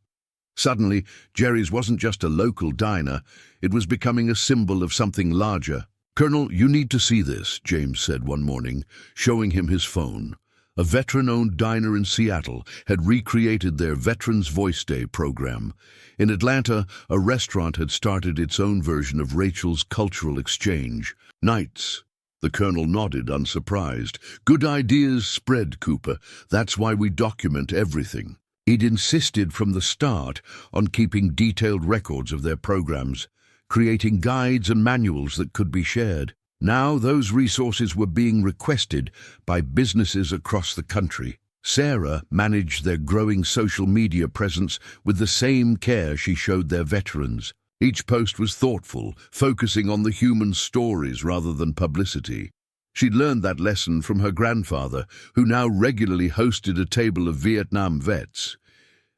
[SPEAKER 1] Suddenly, Jerry's wasn't just a local diner, it was becoming a symbol of something larger. "Colonel, you need to see this," James said one morning, showing him his phone. A veteran-owned diner in Seattle had recreated their Veterans Voice Day program. In Atlanta, a restaurant had started its own version of Rachel's cultural exchange nights. The colonel nodded, unsurprised. "Good ideas spread, Cooper. That's why we document everything." He'd insisted from the start on keeping detailed records of their programs, creating guides and manuals that could be shared. Now those resources were being requested by businesses across the country. Sarah managed their growing social media presence with the same care she showed their veterans. Each post was thoughtful, focusing on the human stories rather than publicity. She'd learned that lesson from her grandfather, who now regularly hosted a table of Vietnam vets.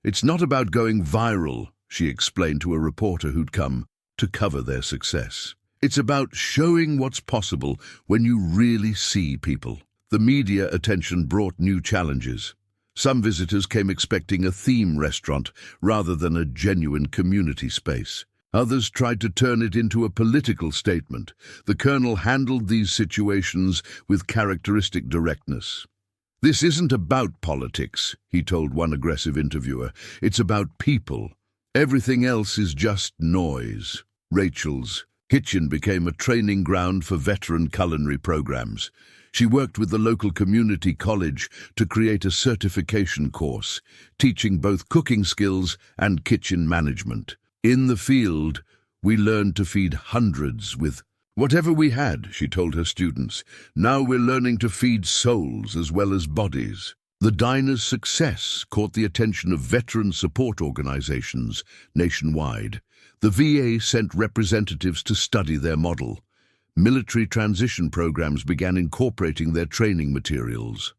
[SPEAKER 1] "It's not about going viral," she explained to a reporter who'd come to cover their success. "It's about showing what's possible when you really see people." The media attention brought new challenges. Some visitors came expecting a theme restaurant rather than a genuine community space. Others tried to turn it into a political statement. The colonel handled these situations with characteristic directness. "This isn't about politics," he told one aggressive interviewer. "It's about people. Everything else is just noise." Rachel's kitchen became a training ground for veteran culinary programs. She worked with the local community college to create a certification course, teaching both cooking skills and kitchen management. "In the field, we learned to feed hundreds with whatever we had," she told her students. "Now we're learning to feed souls as well as bodies." The diner's success caught the attention of veteran support organizations nationwide. The VA sent representatives to study their model. Military transition programs began incorporating their training materials.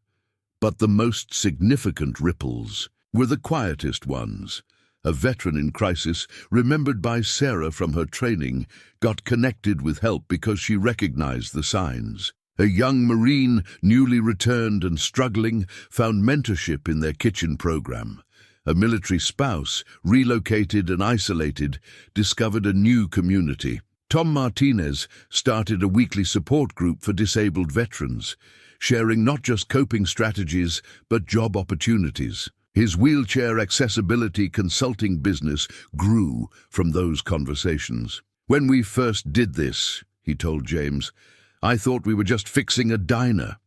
[SPEAKER 1] But the most significant ripples were the quietest ones. A veteran in crisis, remembered by Sarah from her training, got connected with help because she recognized the signs. A young Marine, newly returned and struggling, found mentorship in their kitchen program. A military spouse, relocated and isolated, discovered a new community. Tom Martinez started a weekly support group for disabled veterans, sharing not just coping strategies, but job opportunities. His wheelchair accessibility consulting business grew from those conversations. "When we first did this," he told James, "I thought we were just fixing a diner.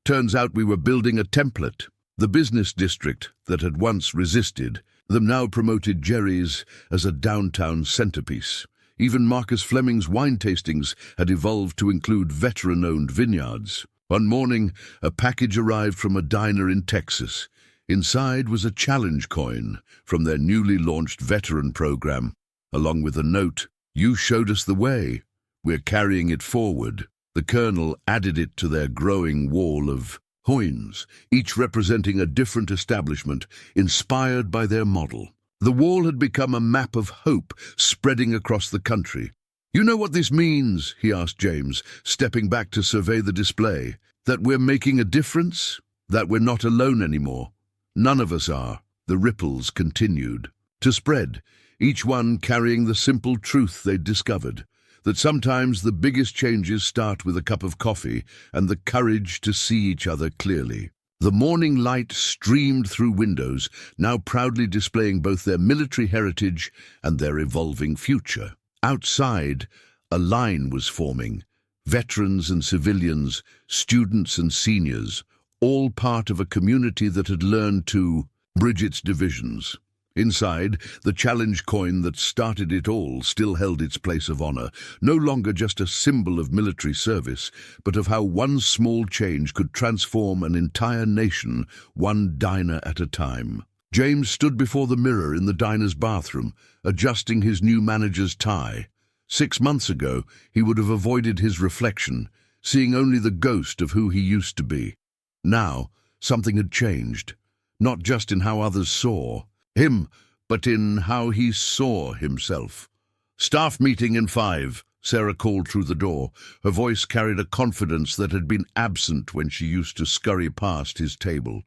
[SPEAKER 1] Turns out we were building a template." The business district that had once resisted them now promoted Jerry's as a downtown centerpiece. Even Marcus Fleming's wine tastings had evolved to include veteran-owned vineyards. One morning, a package arrived from a diner in Texas. Inside was a challenge coin from their newly launched veteran program, along with a note, "You showed us the way. We're carrying it forward." The colonel added it to their growing wall of coins, each representing a different establishment inspired by their model. The wall had become a map of hope spreading across the country. "You know what this means?" he asked James, stepping back to survey the display. "That we're making a difference? That we're not alone anymore? None of us are." The ripples continued to spread, each one carrying the simple truth they'd discovered, that sometimes the biggest changes start with a cup of coffee and the courage to see each other clearly. The morning light streamed through windows, now proudly displaying both their military heritage and their evolving future. Outside, a line was forming. Veterans and civilians, students and seniors, all part of a community that had learned to bridge its divisions. Inside, the challenge coin that started it all still held its place of honor, no longer just a symbol of military service, but of how one small change could transform an entire nation, one diner at a time. James stood before the mirror in the diner's bathroom, adjusting his new manager's tie. 6 months ago, he would have avoided his reflection, seeing only the ghost of who he used to be. Now, something had changed, not just in how others saw him, but in how he saw himself. "Staff meeting in 5, Sarah called through the door. Her voice carried a confidence that had been absent when she used to scurry past his table.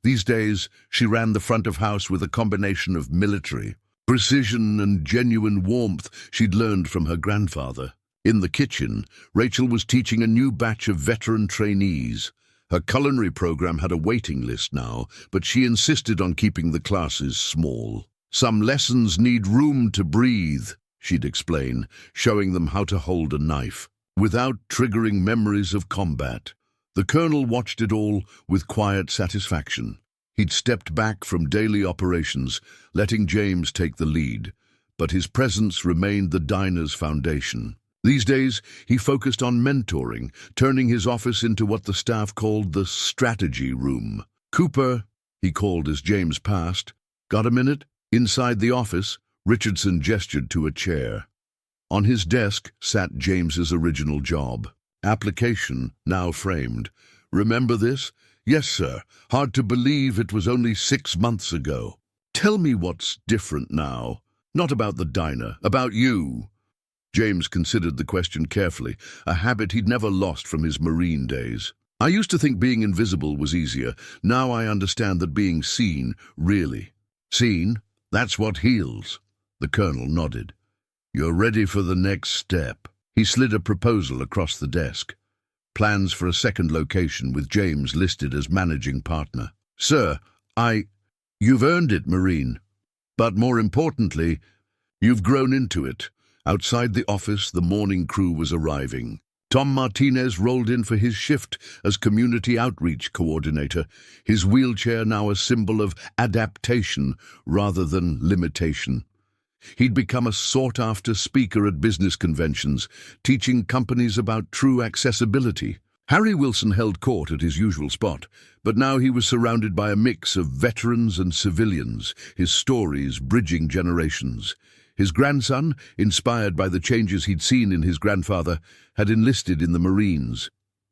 [SPEAKER 1] These days, she ran the front of house with a combination of military precision and genuine warmth she'd learned from her grandfather. In the kitchen, Rachel was teaching a new batch of veteran trainees. Her culinary program had a waiting list now, but she insisted on keeping the classes small. "Some lessons need room to breathe," she'd explain, showing them how to hold a knife, without triggering memories of combat. The colonel watched it all with quiet satisfaction. He'd stepped back from daily operations, letting James take the lead, but his presence remained the diner's foundation. These days, he focused on mentoring, turning his office into what the staff called the strategy room. "Cooper," he called as James passed. "Got a minute?" Inside the office, Richardson gestured to a chair. On his desk sat James's original job. Application, now framed. "Remember this?" "Yes, sir. Hard to believe it was only 6 months ago." "Tell me what's different now. Not about the diner, about you." James considered the question carefully, a habit he'd never lost from his Marine days. I used to think being invisible was easier. Now I understand that being seen, really. Seen? That's what heals. The Colonel nodded. You're ready for the next step. He slid a proposal across the desk. Plans for a second location with James listed as managing partner. Sir, You've earned it, Marine. But more importantly, you've grown into it. Outside the office, the morning crew was arriving. Tom Martinez rolled in for his shift as community outreach coordinator, his wheelchair now a symbol of adaptation rather than limitation. He'd become a sought-after speaker at business conventions, teaching companies about true accessibility. Harry Wilson held court at his usual spot, but now he was surrounded by a mix of veterans and civilians, his stories bridging generations. His grandson, inspired by the changes he'd seen in his grandfather, had enlisted in the Marines.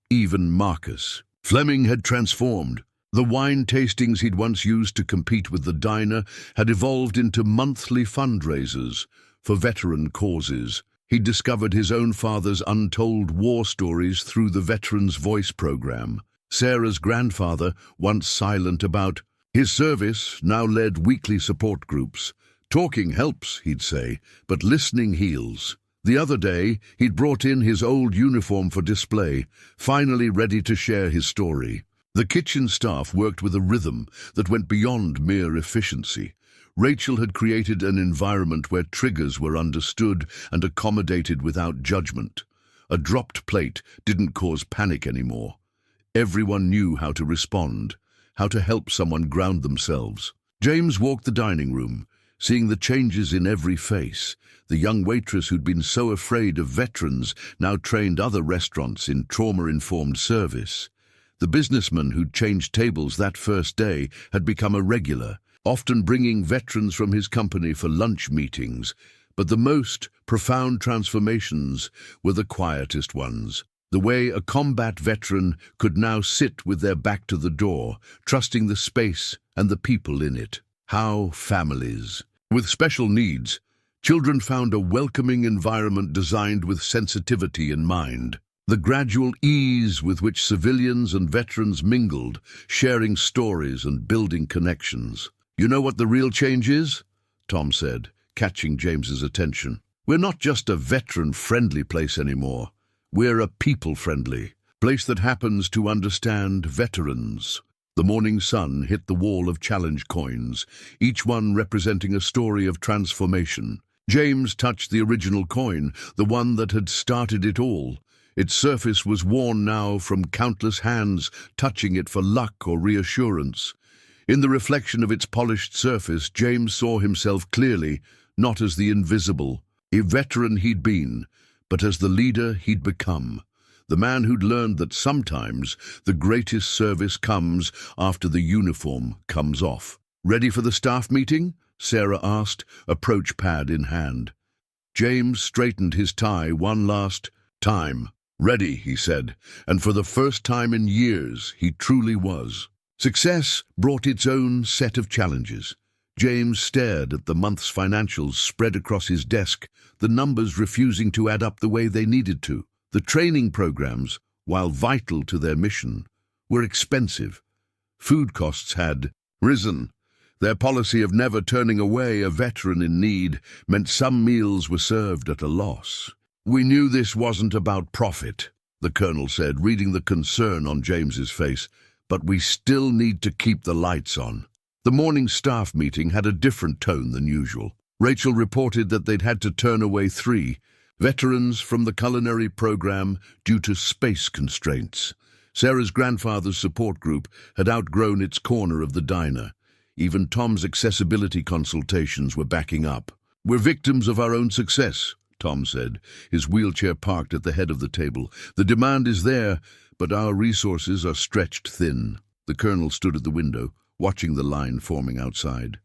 [SPEAKER 1] Even Marcus. Fleming had transformed. The wine tastings he'd once used to compete with the diner had evolved into monthly fundraisers for veteran causes. He'd discovered his own father's untold war stories through the Veterans Voice program. Sarah's grandfather, once silent about his service, now led weekly support groups. Talking helps, he'd say, but listening heals. The other day, he'd brought in his old uniform for display, finally ready to share his story. The kitchen staff worked with a rhythm that went beyond mere efficiency. Rachel had created an environment where triggers were understood and accommodated without judgment. A dropped plate didn't cause panic anymore. Everyone knew how to respond, how to help someone ground themselves. James walked the dining room, seeing the changes in every face. The young waitress who'd been so afraid of veterans now trained other restaurants in trauma-informed service. The businessman who'd changed tables that first day had become a regular, often bringing veterans from his company for lunch meetings. But the most profound transformations were the quietest ones. The way a combat veteran could now sit with their back to the door, trusting the space and the people in it. How families with special needs, children found a welcoming environment designed with sensitivity in mind. The gradual ease with which civilians and veterans mingled, sharing stories and building connections. You know what the real change is? Tom said, catching James's attention. We're not just a veteran-friendly place anymore. We're a people-friendly place that happens to understand veterans. The morning sun hit the wall of challenge coins, each one representing a story of transformation. James touched the original coin, the one that had started it all. Its surface was worn now from countless hands touching it for luck or reassurance. In the reflection of its polished surface, James saw himself clearly, not as the invisible, a veteran he'd been, but as the leader he'd become. The man who'd learned that sometimes the greatest service comes after the uniform comes off. Ready for the staff meeting? Sarah asked, approach pad in hand. James straightened his tie one last time. Ready, he said, and for the first time in years, he truly was. Success brought its own set of challenges. James stared at the month's financials spread across his desk, the numbers refusing to add up the way they needed to. The training programs, while vital to their mission, were expensive. Food costs had risen. Their policy of never turning away a veteran in need meant some meals were served at a loss. We knew this wasn't about profit, the Colonel said, reading the concern on James's face, but we still need to keep the lights on. The morning staff meeting had a different tone than usual. Rachel reported that they'd had to turn away 3 veterans from the culinary program due to space constraints. Sarah's grandfather's support group had outgrown its corner of the diner. Even Tom's accessibility consultations were backing up. We're victims of our own success, Tom said, his wheelchair parked at the head of the table. The demand is there, but our resources are stretched thin. The Colonel stood at the window, watching the line forming outside.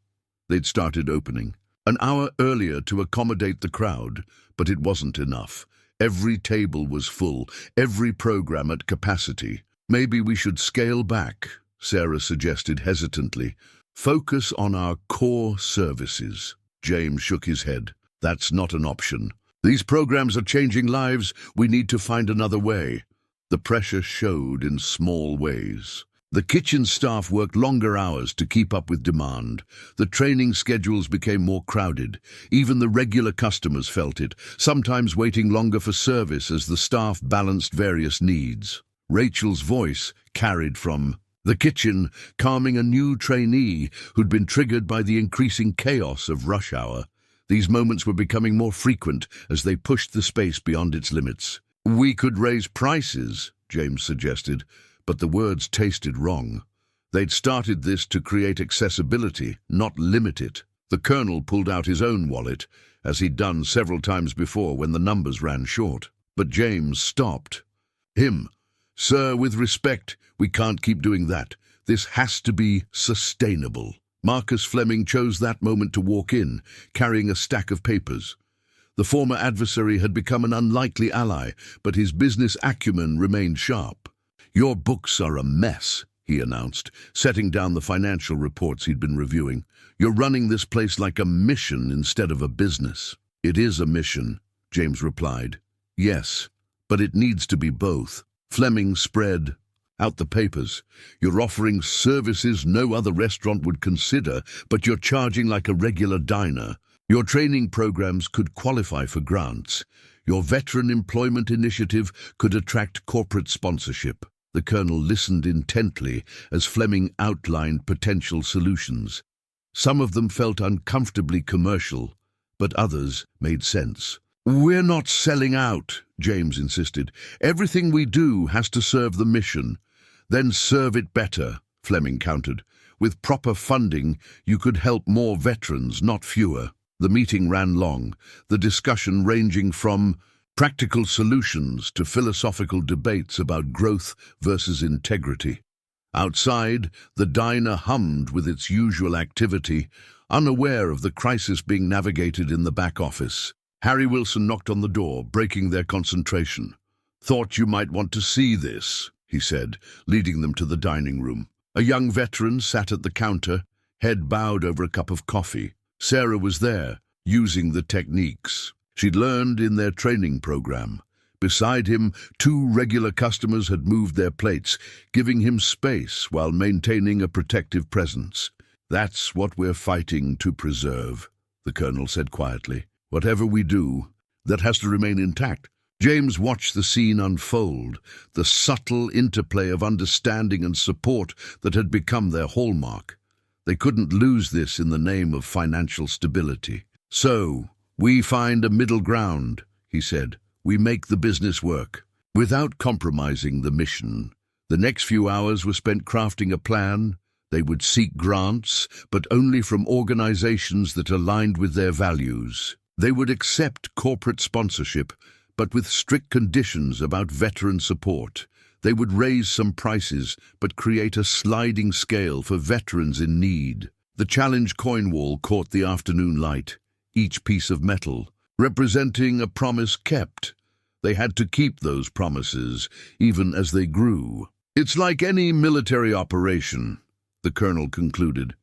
[SPEAKER 1] They'd started opening an hour earlier to accommodate the crowd, but it wasn't enough. Every table was full, every program at capacity. Maybe we should scale back, Sarah suggested hesitantly. Focus on our core services. James shook his head. That's not an option. These programs are changing lives. We need to find another way. The pressure showed in small ways. The kitchen staff worked longer hours to keep up with demand. The training schedules became more crowded. Even the regular customers felt it, sometimes waiting longer for service as the staff balanced various needs. Rachel's voice carried from the kitchen, calming a new trainee who'd been triggered by the increasing chaos of rush hour. These moments were becoming more frequent as they pushed the space beyond its limits. "We could raise prices," James suggested, but the words tasted wrong. They'd started this to create accessibility, not limit it. The Colonel pulled out his own wallet, as he'd done several times before when the numbers ran short. But James stopped him. "Sir, with respect, we can't keep doing that. This has to be sustainable." Marcus Fleming chose that moment to walk in, carrying a stack of papers. The former adversary had become an unlikely ally, but his business acumen remained sharp. "Your books are a mess," he announced, setting down the financial reports he'd been reviewing. "You're running this place like a mission instead of a business." "It is a mission," James replied. "Yes, but it needs to be both." Fleming spread out the papers. "You're offering services no other restaurant would consider, but you're charging like a regular diner. Your training programs could qualify for grants. Your veteran employment initiative could attract corporate sponsorship." The Colonel listened intently as Fleming outlined potential solutions. Some of them felt uncomfortably commercial, but others made sense. "We're not selling out," James insisted. "Everything we do has to serve the mission." "Then serve it better," Fleming countered. "With proper funding, you could help more veterans, not fewer." The meeting ran long, the discussion ranging from practical solutions to philosophical debates about growth versus integrity. Outside, the diner hummed with its usual activity, unaware of the crisis being navigated in the back office. Harry Wilson knocked on the door, breaking their concentration. "Thought you might want to see this," he said, leading them to the dining room. A young veteran sat at the counter, head bowed over a cup of coffee. Sarah was there, using the techniques she'd learned in their training program. Beside him, 2 regular customers had moved their plates, giving him space while maintaining a protective presence. "That's what we're fighting to preserve," the Colonel said quietly. "Whatever we do, that has to remain intact." James watched the scene unfold, the subtle interplay of understanding and support that had become their hallmark. They couldn't lose this in the name of financial stability. "So, we find a middle ground," he said. "We make the business work, without compromising the mission." The next few hours were spent crafting a plan. They would seek grants, but only from organizations that aligned with their values. They would accept corporate sponsorship, but with strict conditions about veteran support. They would raise some prices, but create a sliding scale for veterans in need. The challenge coin wall caught the afternoon light, each piece of metal representing a promise kept. They had to keep those promises, even as they grew. "It's like any military operation," the Colonel concluded.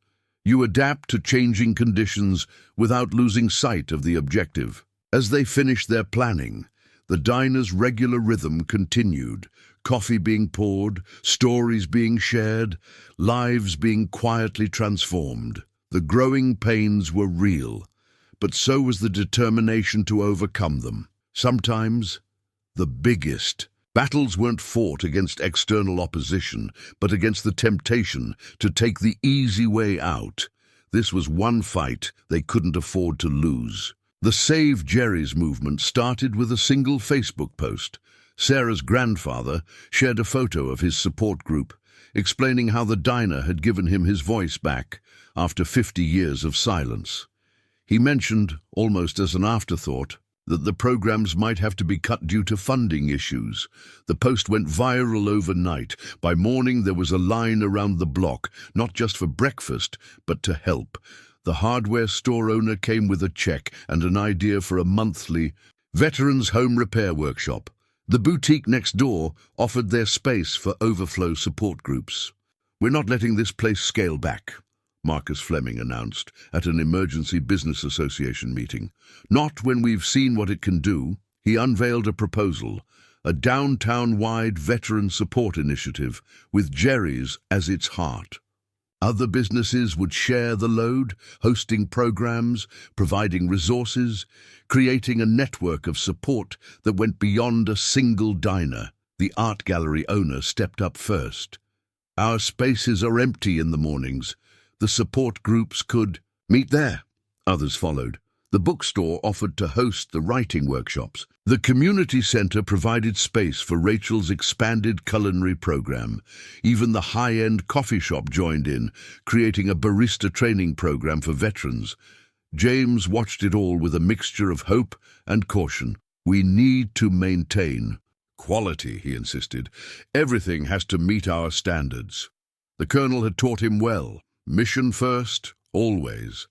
[SPEAKER 1] "You adapt to changing conditions without losing sight of the objective." As they finished their planning, the diner's regular rhythm continued, coffee being poured, stories being shared, lives being quietly transformed. The growing pains were real, but so was the determination to overcome them. Sometimes, the biggest battles weren't fought against external opposition, but against the temptation to take the easy way out. This was one fight they couldn't afford to lose. The Save Jerry's movement started with a single Facebook post. Sarah's grandfather shared a photo of his support group, explaining how the diner had given him his voice back after 50 years of silence. He mentioned, almost as an afterthought, that the programs might have to be cut due to funding issues. The post went viral overnight. By morning there was a line around the block, not just for breakfast, but to help. The hardware store owner came with a check and an idea for a monthly veterans home repair workshop. The boutique next door offered their space for overflow support groups. "We're not letting this place scale back," Marcus Fleming announced at an emergency business association meeting. "Not when we've seen what it can do." He unveiled a proposal, a downtown-wide veteran support initiative with Jerry's as its heart. Other businesses would share the load, hosting programs, providing resources, creating a network of support that went beyond a single diner. The art gallery owner stepped up first. "Our spaces are empty in the mornings. The support groups could meet there." Others followed. The bookstore offered to host the writing workshops. The community center provided space for Rachel's expanded culinary program. Even the high-end coffee shop joined in, creating a barista training program for veterans. James watched it all with a mixture of hope and caution. "We need to maintain quality," he insisted. "Everything has to meet our standards." The colonel had taught him well. Mission first, always.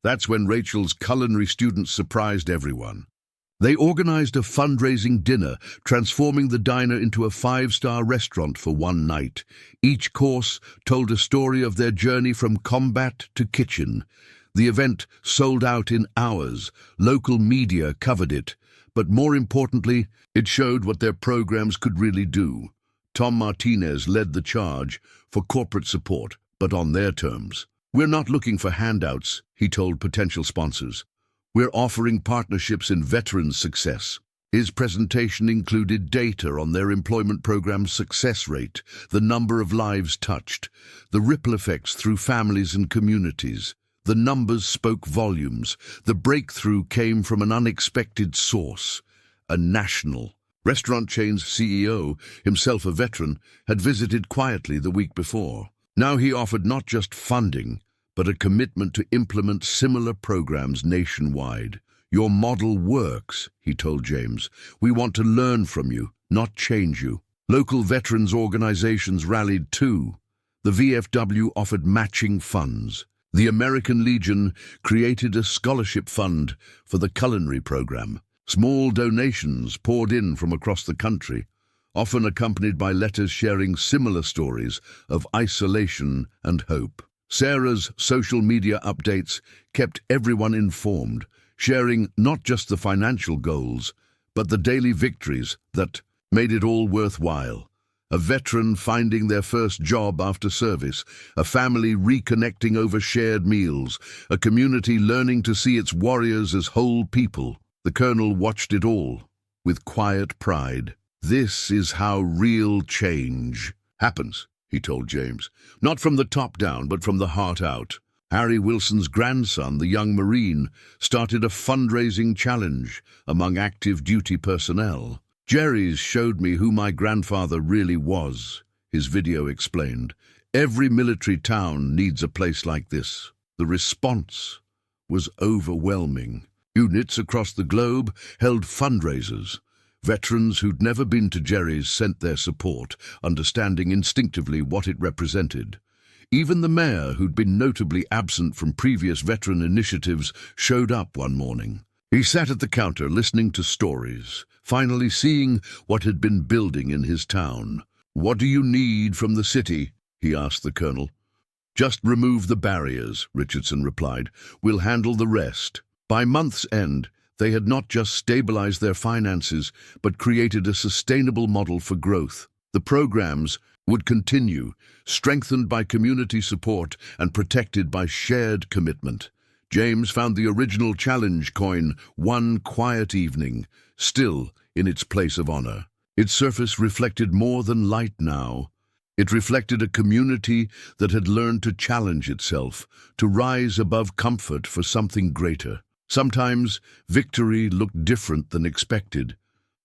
[SPEAKER 1] That's when Rachel's culinary students surprised everyone. They organized a fundraising dinner, transforming the diner into a 5-star restaurant for one night. Each course told a story of their journey from combat to kitchen. The event sold out in hours. Local media covered it. But more importantly, it showed what their programs could really do. Tom Martinez led the charge for corporate support, but on their terms. "We're not looking for handouts," he told potential sponsors. "We're offering partnerships in veterans' success." His presentation included data on their employment program's success rate, the number of lives touched, the ripple effects through families and communities. The numbers spoke volumes. The breakthrough came from an unexpected source. A national restaurant chain's CEO, himself a veteran, had visited quietly the week before. Now he offered not just funding, but a commitment to implement similar programs nationwide. "Your model works," he told James. "We want to learn from you, not change you." Local veterans organizations rallied too. The VFW offered matching funds. The American Legion created a scholarship fund for the culinary program. Small donations poured in from across the country, often accompanied by letters sharing similar stories of isolation and hope. Sarah's social media updates kept everyone informed, sharing not just the financial goals, but the daily victories that made it all worthwhile. A veteran finding their first job after service, a family reconnecting over shared meals, a community learning to see its warriors as whole people. The colonel watched it all with quiet pride. "This is how real change happens," he told James. "Not from the top down, but from the heart out." Harry Wilson's grandson, the young Marine, started a fundraising challenge among active duty personnel. "Jerry's showed me who my grandfather really was," his video explained. "Every military town needs a place like this." The response was overwhelming. Units across the globe held fundraisers. Veterans who'd never been to Jerry's sent their support, understanding instinctively what it represented. Even the mayor, who'd been notably absent from previous veteran initiatives, showed up one morning. He sat at the counter listening to stories, finally seeing what had been building in his town. "What do you need from the city?" he asked the colonel. "Just remove the barriers," Richardson replied. "We'll handle the rest." By month's end, they had not just stabilized their finances, but created a sustainable model for growth. The programs would continue, strengthened by community support and protected by shared commitment. James found the original challenge coin, "One Quiet Evening," still in its place of honor. Its surface reflected more than light now. It reflected a community that had learned to challenge itself, to rise above comfort for something greater. Sometimes victory looked different than expected.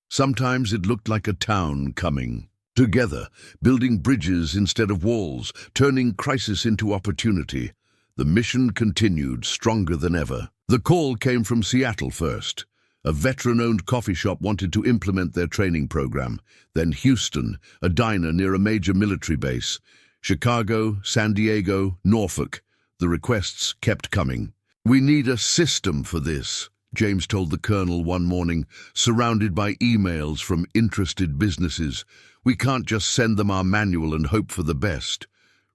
[SPEAKER 1] Sometimes it looked like a town coming together, building bridges instead of walls, turning crisis into opportunity. The mission continued, stronger than ever. The call came from Seattle first. A veteran-owned coffee shop wanted to implement their training program. Then Houston, a diner near a major military base. Chicago, San Diego, Norfolk. The requests kept coming. "We need a system for this," James told the colonel one morning, surrounded by emails from interested businesses. "We can't just send them our manual and hope for the best."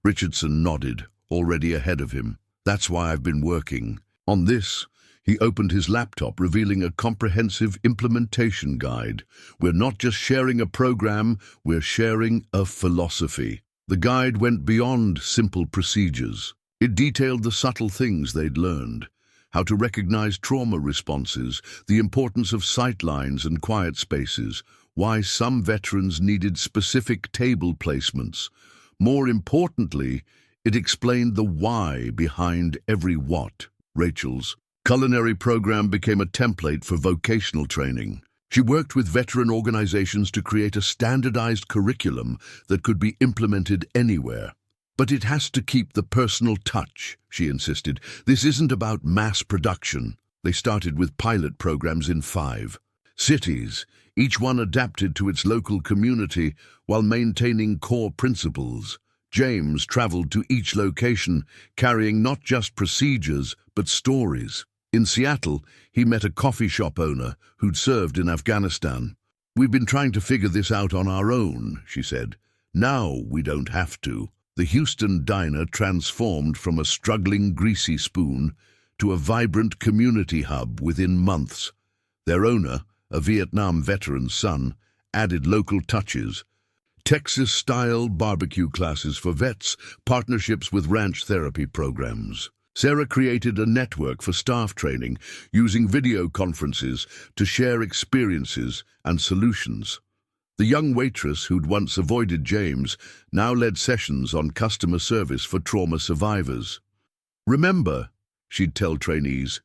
[SPEAKER 1] Richardson nodded, already ahead of him. "That's why I've been working on this." He opened his laptop, revealing a comprehensive implementation guide. We're not just sharing a program, we're sharing a philosophy. The guide went beyond simple procedures. It detailed the subtle things they'd learned, how to recognize trauma responses, the importance of sightlines and quiet spaces, why some veterans needed specific table placements. More importantly, it explained the why behind every what. Rachel's culinary program became a template for vocational training. She worked with veteran organizations to create a standardized curriculum that could be implemented anywhere. But it has to keep the personal touch, she insisted. This isn't about mass production. They started with pilot programs in 5 cities, each one adapted to its local community while maintaining core principles. James traveled to each location, carrying not just procedures, but stories. In Seattle, he met a coffee shop owner who'd served in Afghanistan. "We've been trying to figure this out on our own," she said. "Now we don't have to." The Houston diner transformed from a struggling greasy spoon to a vibrant community hub within months. Their owner, a Vietnam veteran's son, added local touches. Texas-style barbecue classes for vets, partnerships with ranch therapy programs. Sarah created a network for staff training, using video conferences to share experiences and solutions. The young waitress who'd once avoided James now led sessions on customer service for trauma survivors. "Remember," she'd tell trainees,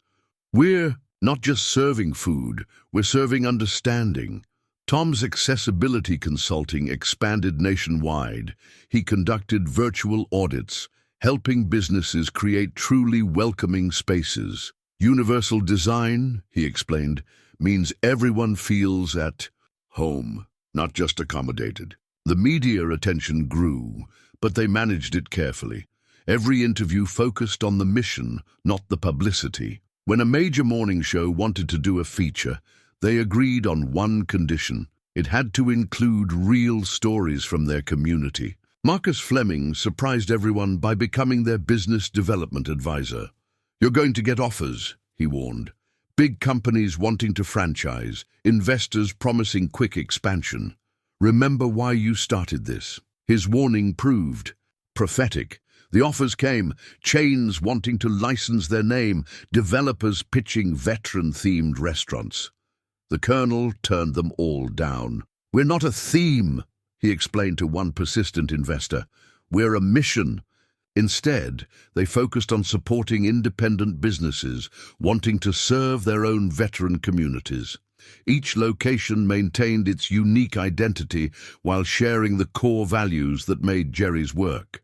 [SPEAKER 1] "we're not just serving food, we're serving understanding." Tom's accessibility consulting expanded nationwide. He conducted virtual audits, helping businesses create truly welcoming spaces. Universal design, he explained, means everyone feels at home, not just accommodated. The media attention grew, but they managed it carefully. Every interview focused on the mission, not the publicity. When a major morning show wanted to do a feature, they agreed on one condition. It had to include real stories from their community. Marcus Fleming surprised everyone by becoming their business development advisor. "You're going to get offers," he warned. "Big companies wanting to franchise, investors promising quick expansion. Remember why you started this." His warning proved prophetic. The offers came, chains wanting to license their name, developers pitching veteran-themed restaurants. The colonel turned them all down. "We're not a theme," he explained to one persistent investor. "We're a mission." Instead, they focused on supporting independent businesses wanting to serve their own veteran communities. Each location maintained its unique identity while sharing the core values that made Jerry's work.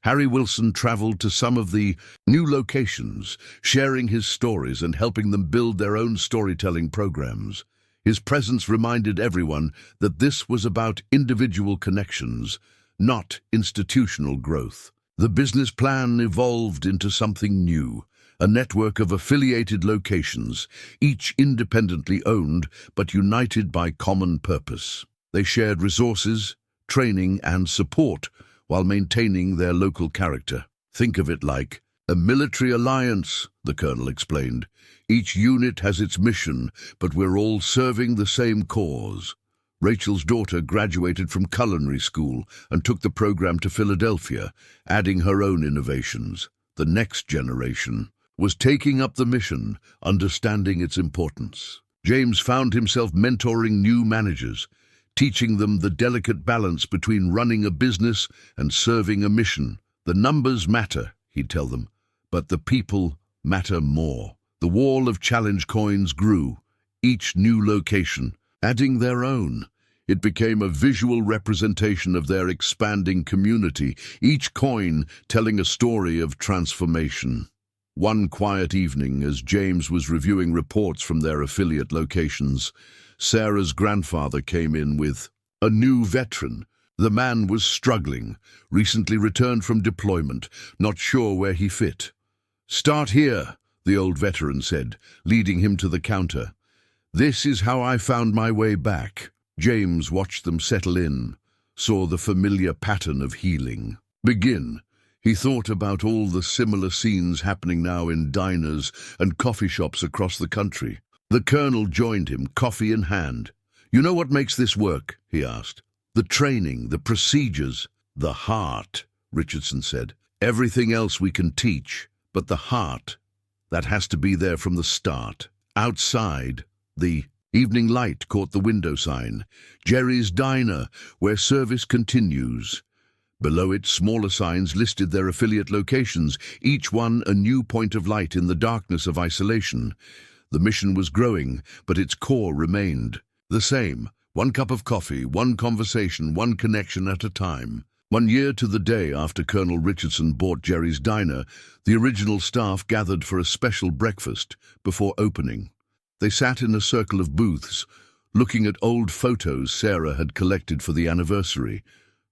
[SPEAKER 1] Harry Wilson traveled to some of the new locations, sharing his stories and helping them build their own storytelling programs. His presence reminded everyone that this was about individual connections, not institutional growth. The business plan evolved into something new, a network of affiliated locations, each independently owned but united by common purpose. They shared resources, training, and support while maintaining their local character. "Think of it like a military alliance," the colonel explained. "Each unit has its mission, but we're all serving the same cause." Rachel's daughter graduated from culinary school and took the program to Philadelphia, adding her own innovations. The next generation was taking up the mission, understanding its importance. James found himself mentoring new managers, teaching them the delicate balance between running a business and serving a mission. "The numbers matter," he'd tell them, "but the people matter more." The wall of challenge coins grew, each new location adding their own. It became a visual representation of their expanding community, each coin telling a story of transformation. One quiet evening, as James was reviewing reports from their affiliate locations, Sarah's grandfather came in with a new veteran. The man was struggling, recently returned from deployment, not sure where he fit. "Start here," the old veteran said, leading him to the counter. "This is how I found my way back." James watched them settle in, saw the familiar pattern of healing. "Begin." He thought about all the similar scenes happening now in diners and coffee shops across the country. The colonel joined him, coffee in hand. "You know what makes this work?" he asked. "The training, the procedures." "The heart," Richardson said. "Everything else we can teach, but the heart, that has to be there from the start." Outside, the evening light caught the window sign, "Jerry's Diner, where service continues." Below it, smaller signs listed their affiliate locations, each one a new point of light in the darkness of isolation. The mission was growing, but its core remained the same. One cup of coffee, one conversation, one connection at a time. 1 year to the day after Colonel Richardson bought Jerry's Diner, the original staff gathered for a special breakfast before opening. They sat in a circle of booths, looking at old photos Sarah had collected for the anniversary.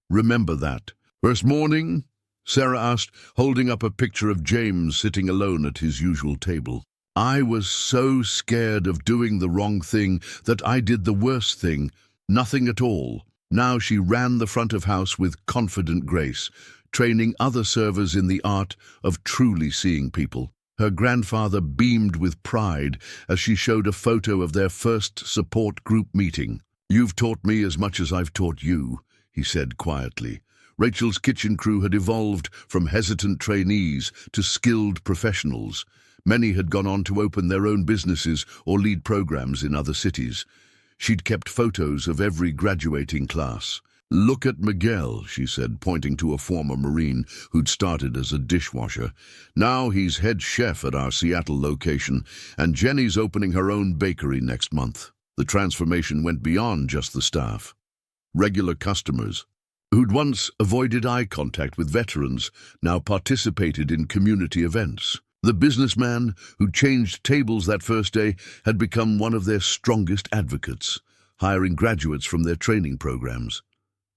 [SPEAKER 1] "Remember that first morning?" Sarah asked, holding up a picture of James sitting alone at his usual table. "I was so scared of doing the wrong thing that I did the worst thing, nothing at all." Now she ran the front of house with confident grace, training other servers in the art of truly seeing people. Her grandfather beamed with pride as she showed a photo of their first support group meeting. "You've taught me as much as I've taught you," he said quietly. Rachel's kitchen crew had evolved from hesitant trainees to skilled professionals. Many had gone on to open their own businesses or lead programs in other cities. She'd kept photos of every graduating class. "Look at Miguel," she said, pointing to a former Marine who'd started as a dishwasher. "Now he's head chef at our Seattle location, and Jenny's opening her own bakery next month." The transformation went beyond just the staff. Regular customers, who'd once avoided eye contact with veterans, now participated in community events. The businessman who changed tables that first day had become one of their strongest advocates, hiring graduates from their training programs.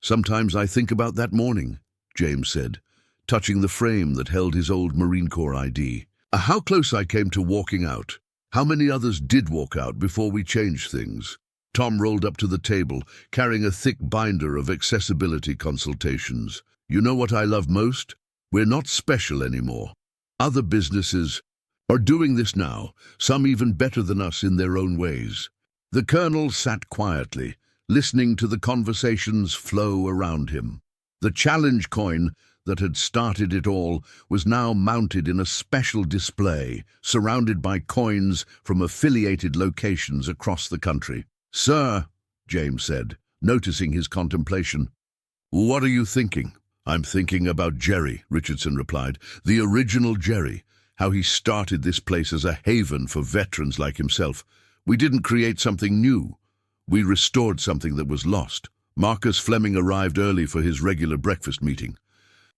[SPEAKER 1] "Sometimes I think about that morning," James said, touching the frame that held his old Marine Corps ID. "How close I came to walking out. How many others did walk out before we changed things?" Tom rolled up to the table, carrying a thick binder of accessibility consultations. "You know what I love most? We're not special anymore. Other businesses are doing this now, some even better than us in their own ways." The colonel sat quietly, listening to the conversations flow around him. The challenge coin that had started it all was now mounted in a special display, surrounded by coins from affiliated locations across the country. "Sir," James said, noticing his contemplation, "what are you thinking?" "I'm thinking about Jerry," Richardson replied. "The original Jerry, how he started this place as a haven for veterans like himself. We didn't create something new. We restored something that was lost." Marcus Fleming arrived early for his regular breakfast meeting.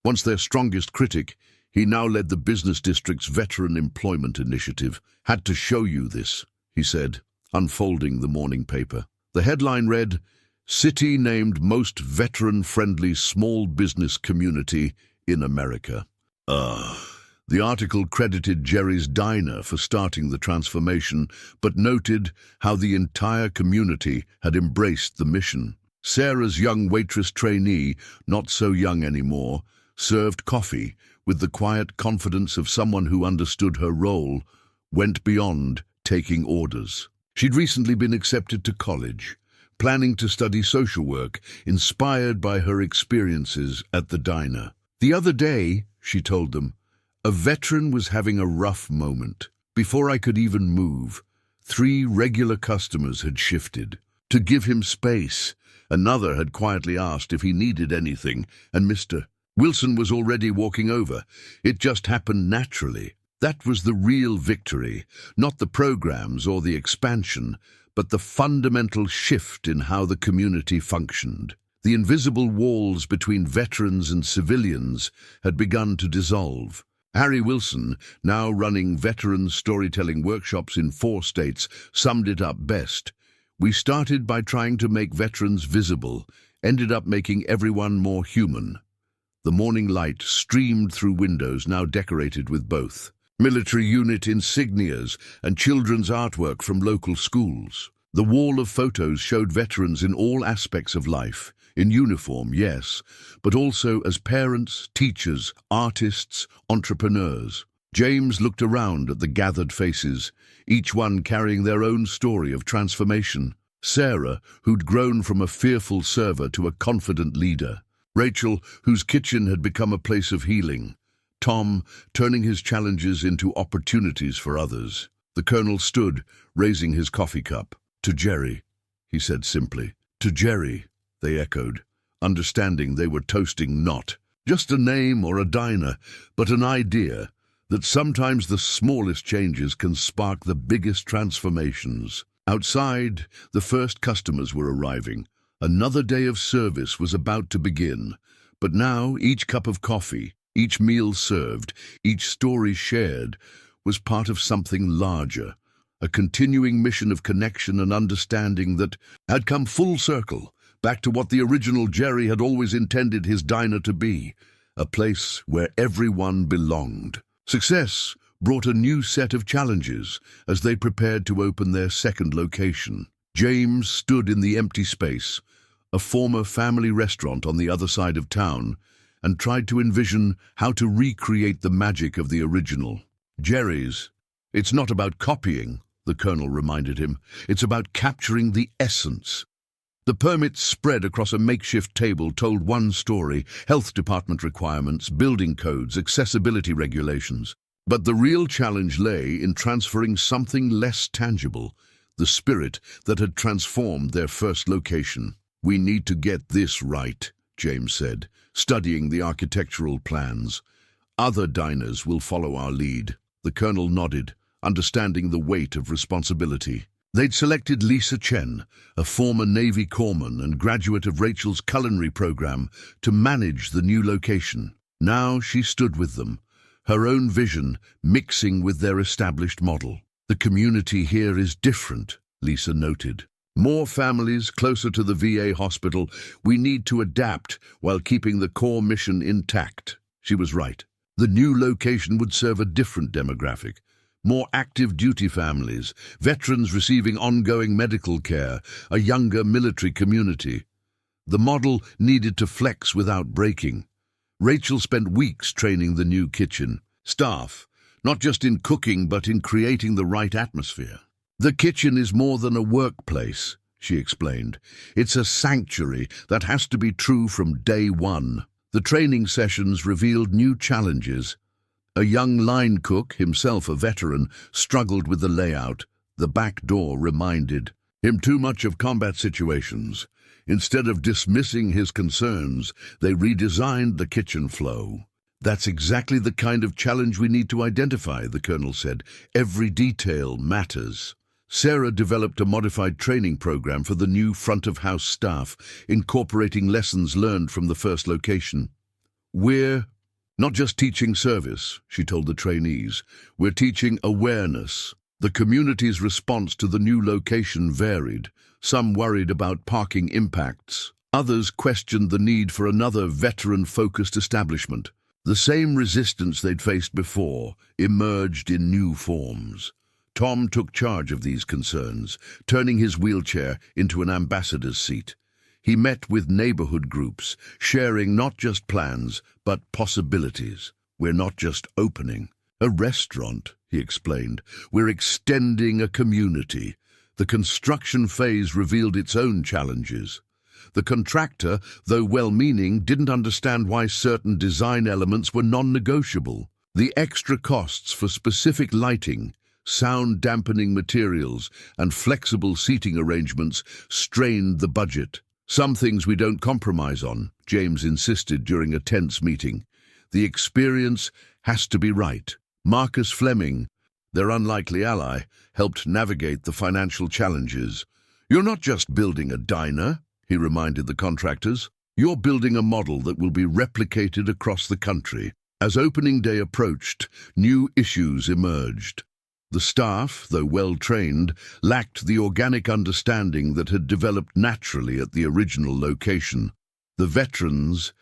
[SPEAKER 1] Once their strongest critic, he now led the business district's veteran employment initiative. "Had to show you this," he said, unfolding the morning paper. The headline read, "City named most veteran-friendly small business community in America." The article credited Jerry's Diner for starting the transformation, but noted how the entire community had embraced the mission. Sarah's young waitress trainee, not so young anymore, served coffee with the quiet confidence of someone who understood her role, went beyond taking orders. She'd recently been accepted to college, planning to study social work, inspired by her experiences at the diner. "The other day," she told them, "a veteran was having a rough moment. Before I could even move, 3 regular customers had shifted. To give him space, another had quietly asked if he needed anything, and Mr. Wilson was already walking over. It just happened naturally." That was the real victory, not the programs or the expansion, but the fundamental shift in how the community functioned. The invisible walls between veterans and civilians had begun to dissolve. Harry Wilson, now running veteran storytelling workshops in 4 states, summed it up best. "We started by trying to make veterans visible, ended up making everyone more human." The morning light streamed through windows now decorated with both military unit insignias and children's artwork from local schools. The wall of photos showed veterans in all aspects of life, In uniform, yes, but also as parents, teachers, artists, entrepreneurs. James looked around at the gathered faces, each one carrying their own story of transformation. Sarah, who'd grown from a fearful server to a confident leader. Rachel, whose kitchen had become a place of healing. Tom, turning his challenges into opportunities for others. The colonel stood, raising his coffee cup. "To Jerry," he said simply. "To Jerry," they echoed, understanding they were toasting not just a name or a diner, but an idea that sometimes the smallest changes can spark the biggest transformations. Outside, the first customers were arriving. Another day of service was about to begin, but now each cup of coffee, each meal served, each story shared, was part of something larger, a continuing mission of connection and understanding that had come full circle, back to what the original Jerry had always intended his diner to be, a place where everyone belonged. Success brought a new set of challenges as they prepared to open their second location. James stood in the empty space, a former family restaurant on the other side of town, and tried to envision how to recreate the magic of the original. Jerry's. "It's not about copying," the colonel reminded him. "It's about capturing the essence." The permits spread across a makeshift table told one story: health department requirements, building codes, accessibility regulations. But the real challenge lay in transferring something less tangible, the spirit that had transformed their first location. "We need to get this right," James said, studying the architectural plans. "Other diners will follow our lead." The colonel nodded, understanding the weight of responsibility. They'd selected Lisa Chen, a former Navy corpsman and graduate of Rachel's culinary program, to manage the new location. Now she stood with them, her own vision mixing with their established model. "The community here is different," Lisa noted. "More families closer to the VA hospital. We need to adapt while keeping the core mission intact." She was right. The new location would serve a different demographic. More active duty families, veterans receiving ongoing medical care, a younger military community. The model needed to flex without breaking. Rachel spent weeks training the new kitchen staff, not just in cooking but in creating the right atmosphere. "The kitchen is more than a workplace," she explained. "It's a sanctuary that has to be true from day one." The training sessions revealed new challenges. A young line cook, himself a veteran, struggled with the layout. The back door reminded him too much of combat situations. Instead of dismissing his concerns, they redesigned the kitchen flow. "That's exactly the kind of challenge we need to identify," the colonel said. "Every detail matters." Sarah developed a modified training program for the new front-of-house staff, incorporating lessons learned from the first location. "We're not just teaching service," she told the trainees. "We're teaching awareness." The community's response to the new location varied. Some worried about parking impacts. Others questioned the need for another veteran-focused establishment. The same resistance they'd faced before emerged in new forms. Tom took charge of these concerns, turning his wheelchair into an ambassador's seat. He met with neighborhood groups, sharing not just plans, but possibilities. "We're not just opening a restaurant," he explained. "We're extending a community." The construction phase revealed its own challenges. The contractor, though well-meaning, didn't understand why certain design elements were non-negotiable. The extra costs for specific lighting, sound-dampening materials, and flexible seating arrangements strained the budget. "Some things we don't compromise on," James insisted during a tense meeting. "The experience has to be right." Marcus Fleming, their unlikely ally, helped navigate the financial challenges. "You're not just building a diner," he reminded the contractors. "You're building a model that will be replicated across the country." As opening day approached, new issues emerged. The staff, though well-trained, lacked the organic understanding that had developed naturally at the original location. The veterans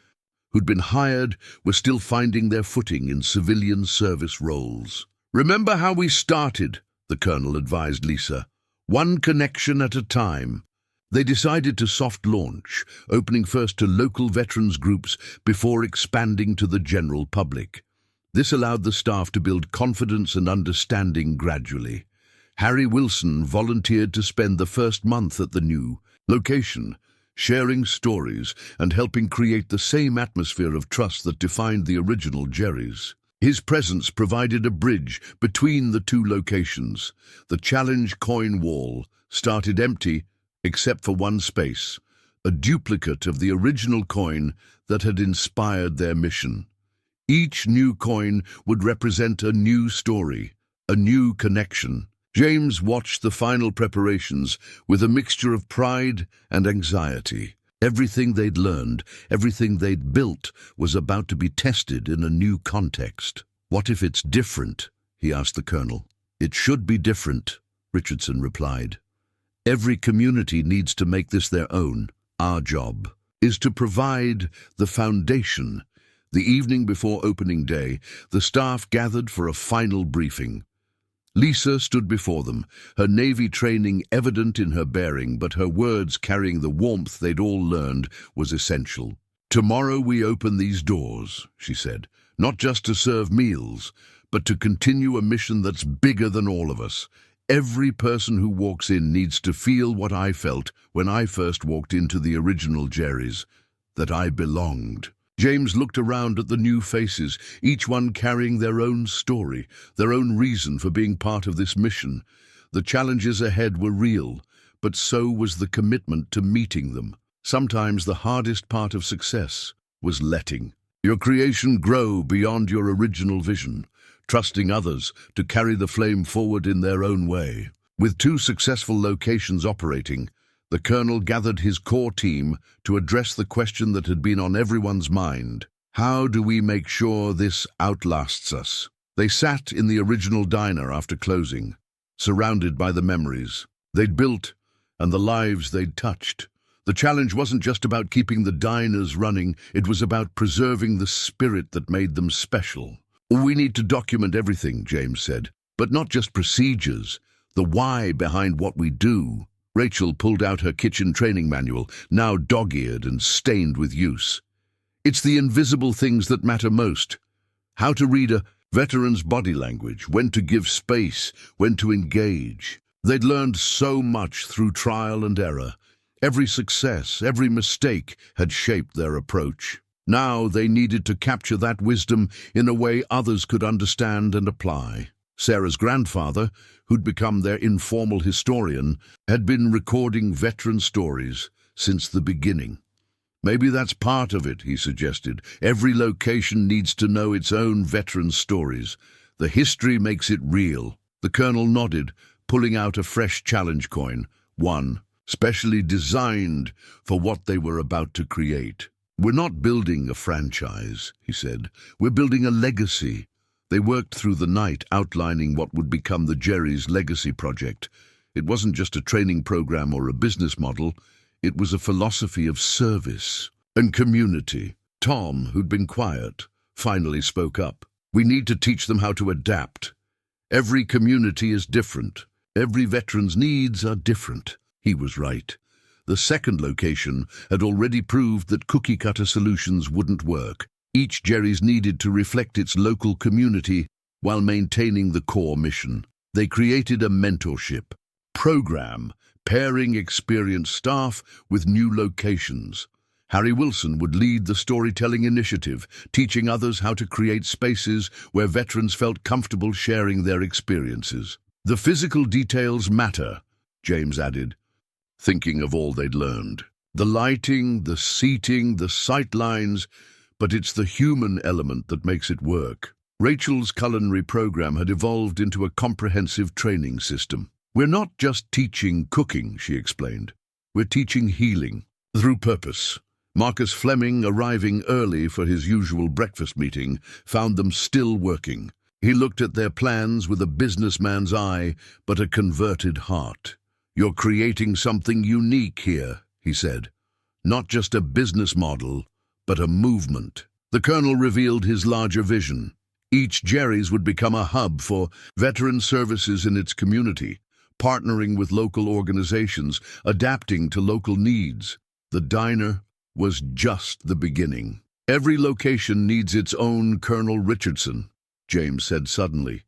[SPEAKER 1] who'd been hired were still finding their footing in civilian service roles. "Remember how we started," the colonel advised Lisa. "One connection at a time." They decided to soft launch, opening first to local veterans groups before expanding to the general public. This allowed the staff to build confidence and understanding gradually. Harry Wilson volunteered to spend the first month at the new location, sharing stories and helping create the same atmosphere of trust that defined the original Jerry's. His presence provided a bridge between the two locations. The challenge coin wall started empty except for one space, a duplicate of the original coin that had inspired their mission. Each new coin would represent a new story, a new connection. James watched the final preparations with a mixture of pride and anxiety. Everything they'd learned, everything they'd built, was about to be tested in a new context. "What if it's different?" he asked the colonel. "It should be different," Richardson replied. "Every community needs to make this their own. Our job is to provide the foundation." The evening before opening day, the staff gathered for a final briefing. Lisa stood before them, her Navy training evident in her bearing, but her words carrying the warmth they'd all learned was essential. "Tomorrow we open these doors," she said, "not just to serve meals, but to continue a mission that's bigger than all of us. Every person who walks in needs to feel what I felt when I first walked into the original Jerry's, that I belonged." James looked around at the new faces, each one carrying their own story, their own reason for being part of this mission. The challenges ahead were real, but so was the commitment to meeting them. Sometimes the hardest part of success was letting your creation grow beyond your original vision, trusting others to carry the flame forward in their own way. With 2 successful locations operating, the colonel gathered his core team to address the question that had been on everyone's mind. How do we make sure this outlasts us? They sat in the original diner after closing, surrounded by the memories they'd built and the lives they'd touched. The challenge wasn't just about keeping the diners running, it was about preserving the spirit that made them special. "We need to document everything," James said, "but not just procedures, the why behind what we do." Rachel pulled out her kitchen training manual, now dog-eared and stained with use. "It's the invisible things that matter most. How to read a veteran's body language, when to give space, when to engage." They'd learned so much through trial and error. Every success, every mistake had shaped their approach. Now they needed to capture that wisdom in a way others could understand and apply. Sarah's grandfather, who'd become their informal historian, had been recording veteran stories since the beginning. "Maybe that's part of it," he suggested. "Every location needs to know its own veteran stories. The history makes it real." The colonel nodded, pulling out a fresh challenge coin, one specially designed for what they were about to create. "We're not building a franchise," he said. "We're building a legacy." They worked through the night outlining what would become the Jerry's Legacy Project. It wasn't just a training program or a business model. It was a philosophy of service and community. Tom, who'd been quiet, finally spoke up. "We need to teach them how to adapt. Every community is different. Every veteran's needs are different." He was right. The second location had already proved that cookie-cutter solutions wouldn't work. Each Jerry's needed to reflect its local community while maintaining the core mission. They created a mentorship program, pairing experienced staff with new locations. Harry Wilson would lead the storytelling initiative, teaching others how to create spaces where veterans felt comfortable sharing their experiences. "The physical details matter," James added, thinking of all they'd learned. "The lighting, the seating, the sight lines, but it's the human element that makes it work." Rachel's culinary program had evolved into a comprehensive training system. "We're not just teaching cooking," she explained. "We're teaching healing through purpose." Marcus Fleming, arriving early for his usual breakfast meeting, found them still working. He looked at their plans with a businessman's eye, but a converted heart. "You're creating something unique here," he said. "Not just a business model, but a movement." The colonel revealed his larger vision. Each Jerry's would become a hub for veteran services in its community, partnering with local organizations, adapting to local needs. The diner was just the beginning. Every location needs its own Colonel Richardson, James said suddenly.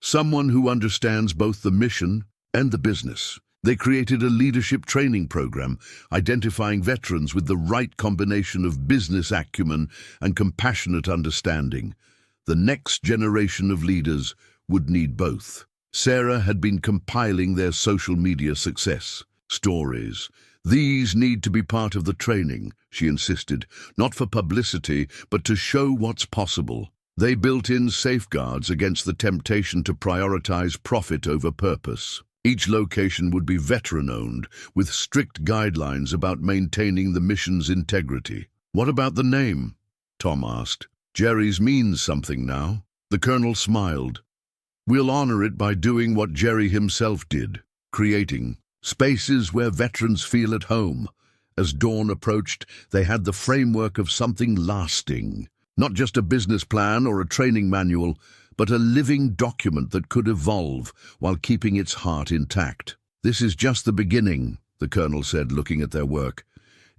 [SPEAKER 1] Someone who understands both the mission and the business. They created a leadership training program, identifying veterans with the right combination of business acumen and compassionate understanding. The next generation of leaders would need both. Sarah had been compiling their social media success stories. These need to be part of the training, she insisted, not for publicity, but to show what's possible. They built in safeguards against the temptation to prioritize profit over purpose. Each location would be veteran-owned, with strict guidelines about maintaining the mission's integrity. "What about the name?" Tom asked. "Jerry's means something now." The colonel smiled. "We'll honor it by doing what Jerry himself did, creating spaces where veterans feel at home." As dawn approached, they had the framework of something lasting. Not just a business plan or a training manual, but a living document that could evolve while keeping its heart intact. "This is just the beginning," the colonel said, looking at their work.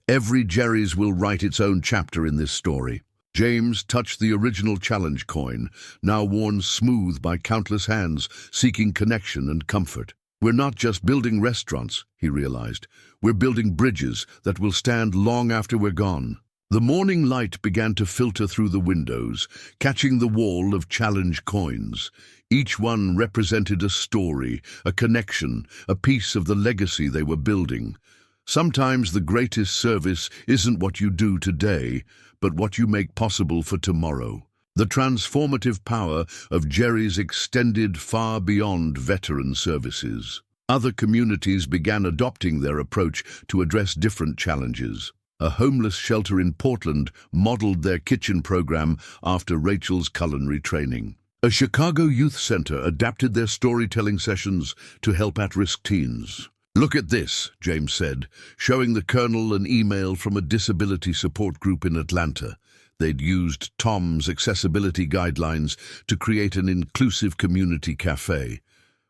[SPEAKER 1] "Every Jerry's will write its own chapter in this story." James touched the original challenge coin, now worn smooth by countless hands seeking connection and comfort. "We're not just building restaurants," he realized. "We're building bridges that will stand long after we're gone." The morning light began to filter through the windows, catching the wall of challenge coins. Each one represented a story, a connection, a piece of the legacy they were building. Sometimes the greatest service isn't what you do today, but what you make possible for tomorrow. The transformative power of Jerry's extended far beyond veteran services. Other communities began adopting their approach to address different challenges. A homeless shelter in Portland modeled their kitchen program after Rachel's culinary training. A Chicago youth center adapted their storytelling sessions to help at-risk teens. "Look at this," James said, showing the colonel an email from a disability support group in Atlanta. They'd used Tom's accessibility guidelines to create an inclusive community cafe.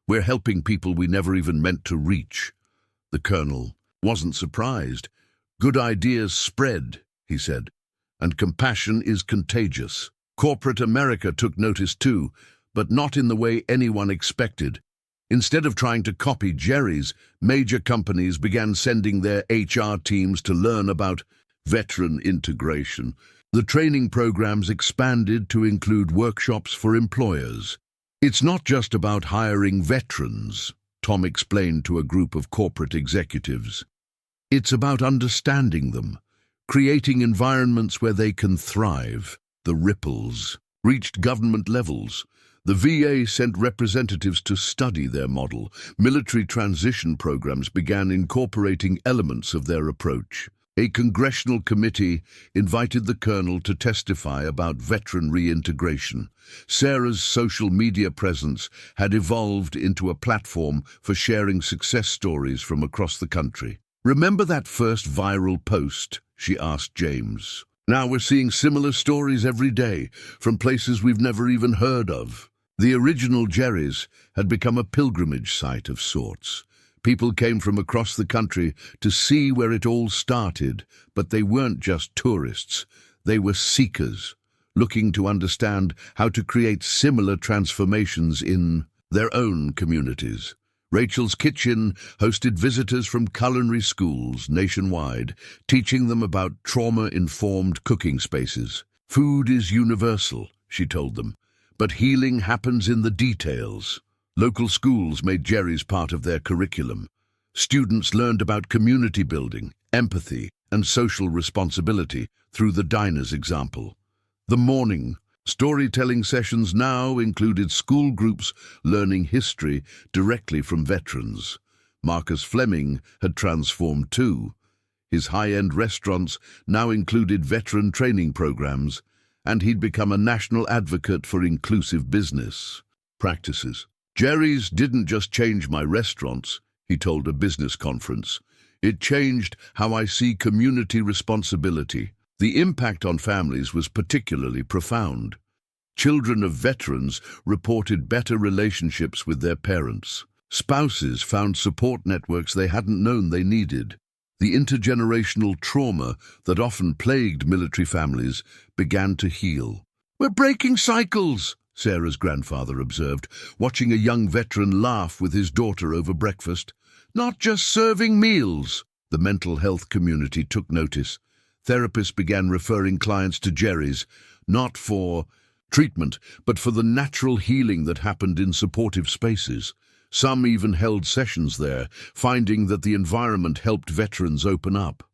[SPEAKER 1] "We're helping people we never even meant to reach." The colonel wasn't surprised. "Good ideas spread," he said, "and compassion is contagious." Corporate America took notice too, but not in the way anyone expected. Instead of trying to copy Jerry's, major companies began sending their HR teams to learn about veteran integration. The training programs expanded to include workshops for employers. "It's not just about hiring veterans," Tom explained to a group of corporate executives. "It's about understanding them, creating environments where they can thrive." The ripples reached government levels. The VA sent representatives to study their model. Military transition programs began incorporating elements of their approach. A congressional committee invited the colonel to testify about veteran reintegration. Sarah's social media presence had evolved into a platform for sharing success stories from across the country. "Remember that first viral post?" she asked James. "Now we're seeing similar stories every day, from places we've never even heard of." The original Jerry's had become a pilgrimage site of sorts. People came from across the country to see where it all started, but they weren't just tourists. They were seekers, looking to understand how to create similar transformations in their own communities. Rachel's Kitchen hosted visitors from culinary schools nationwide, teaching them about trauma-informed cooking spaces. "Food is universal," she told them, "but healing happens in the details." Local schools made Jerry's part of their curriculum. Students learned about community building, empathy, and social responsibility through the diner's example. The morning storytelling sessions now included school groups learning history directly from veterans. Marcus Fleming had transformed too. His high-end restaurants now included veteran training programs, and he'd become a national advocate for inclusive business practices. "Jerry's didn't just change my restaurants," he told a business conference. "It changed how I see community responsibility." The impact on families was particularly profound. Children of veterans reported better relationships with their parents. Spouses found support networks they hadn't known they needed. The intergenerational trauma that often plagued military families began to heal. "We're breaking cycles," Sarah's grandfather observed, watching a young veteran laugh with his daughter over breakfast. "Not just serving meals." The mental health community took notice. Therapists began referring clients to Jerry's, not for treatment, but for the natural healing that happened in supportive spaces. Some even held sessions there, finding that the environment helped veterans open up.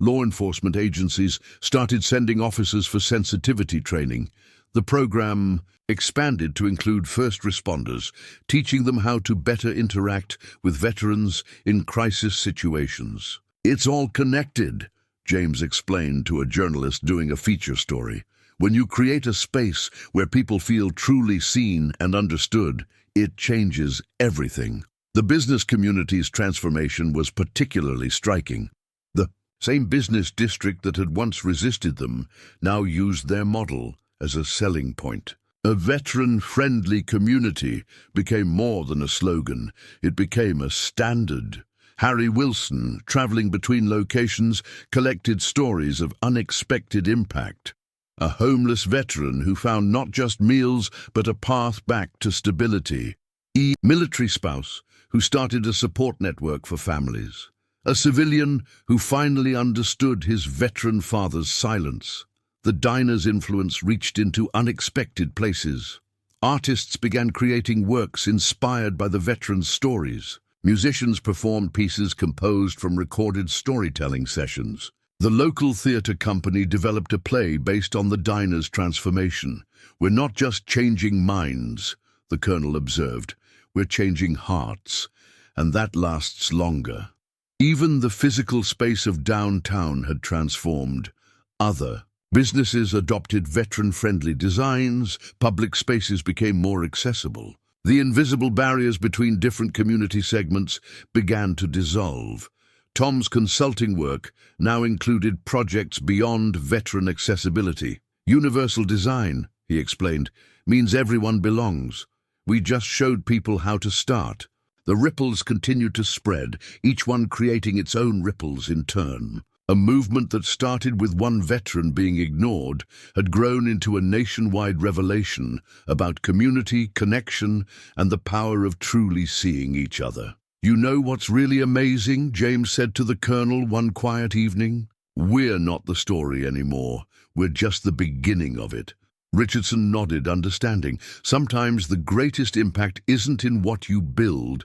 [SPEAKER 1] Law enforcement agencies started sending officers for sensitivity training. The program expanded to include first responders, teaching them how to better interact with veterans in crisis situations. "It's all connected," James explained to a journalist doing a feature story. "When you create a space where people feel truly seen and understood, it changes everything." The business community's transformation was particularly striking. The same business district that had once resisted them now used their model as a selling point. A veteran-friendly community became more than a slogan. It became a standard. Harry Wilson, traveling between locations, collected stories of unexpected impact. A homeless veteran who found not just meals but a path back to stability. A military spouse who started a support network for families. A civilian who finally understood his veteran father's silence. The diner's influence reached into unexpected places. Artists began creating works inspired by the veterans' stories. Musicians performed pieces composed from recorded storytelling sessions. The local theatre company developed a play based on the diner's transformation. "We're not just changing minds," the colonel observed. "We're changing hearts, and that lasts longer." Even the physical space of downtown had transformed. Other businesses adopted veteran-friendly designs, public spaces became more accessible. The invisible barriers between different community segments began to dissolve. Tom's consulting work now included projects beyond veteran accessibility. "Universal design," he explained, "means everyone belongs. We just showed people how to start." The ripples continued to spread, each one creating its own ripples in turn. A movement that started with one veteran being ignored had grown into a nationwide revelation about community, connection, and the power of truly seeing each other. "You know what's really amazing?" James said to the colonel one quiet evening. "We're not the story anymore. We're just the beginning of it." Richardson nodded, understanding. Sometimes the greatest impact isn't in what you build,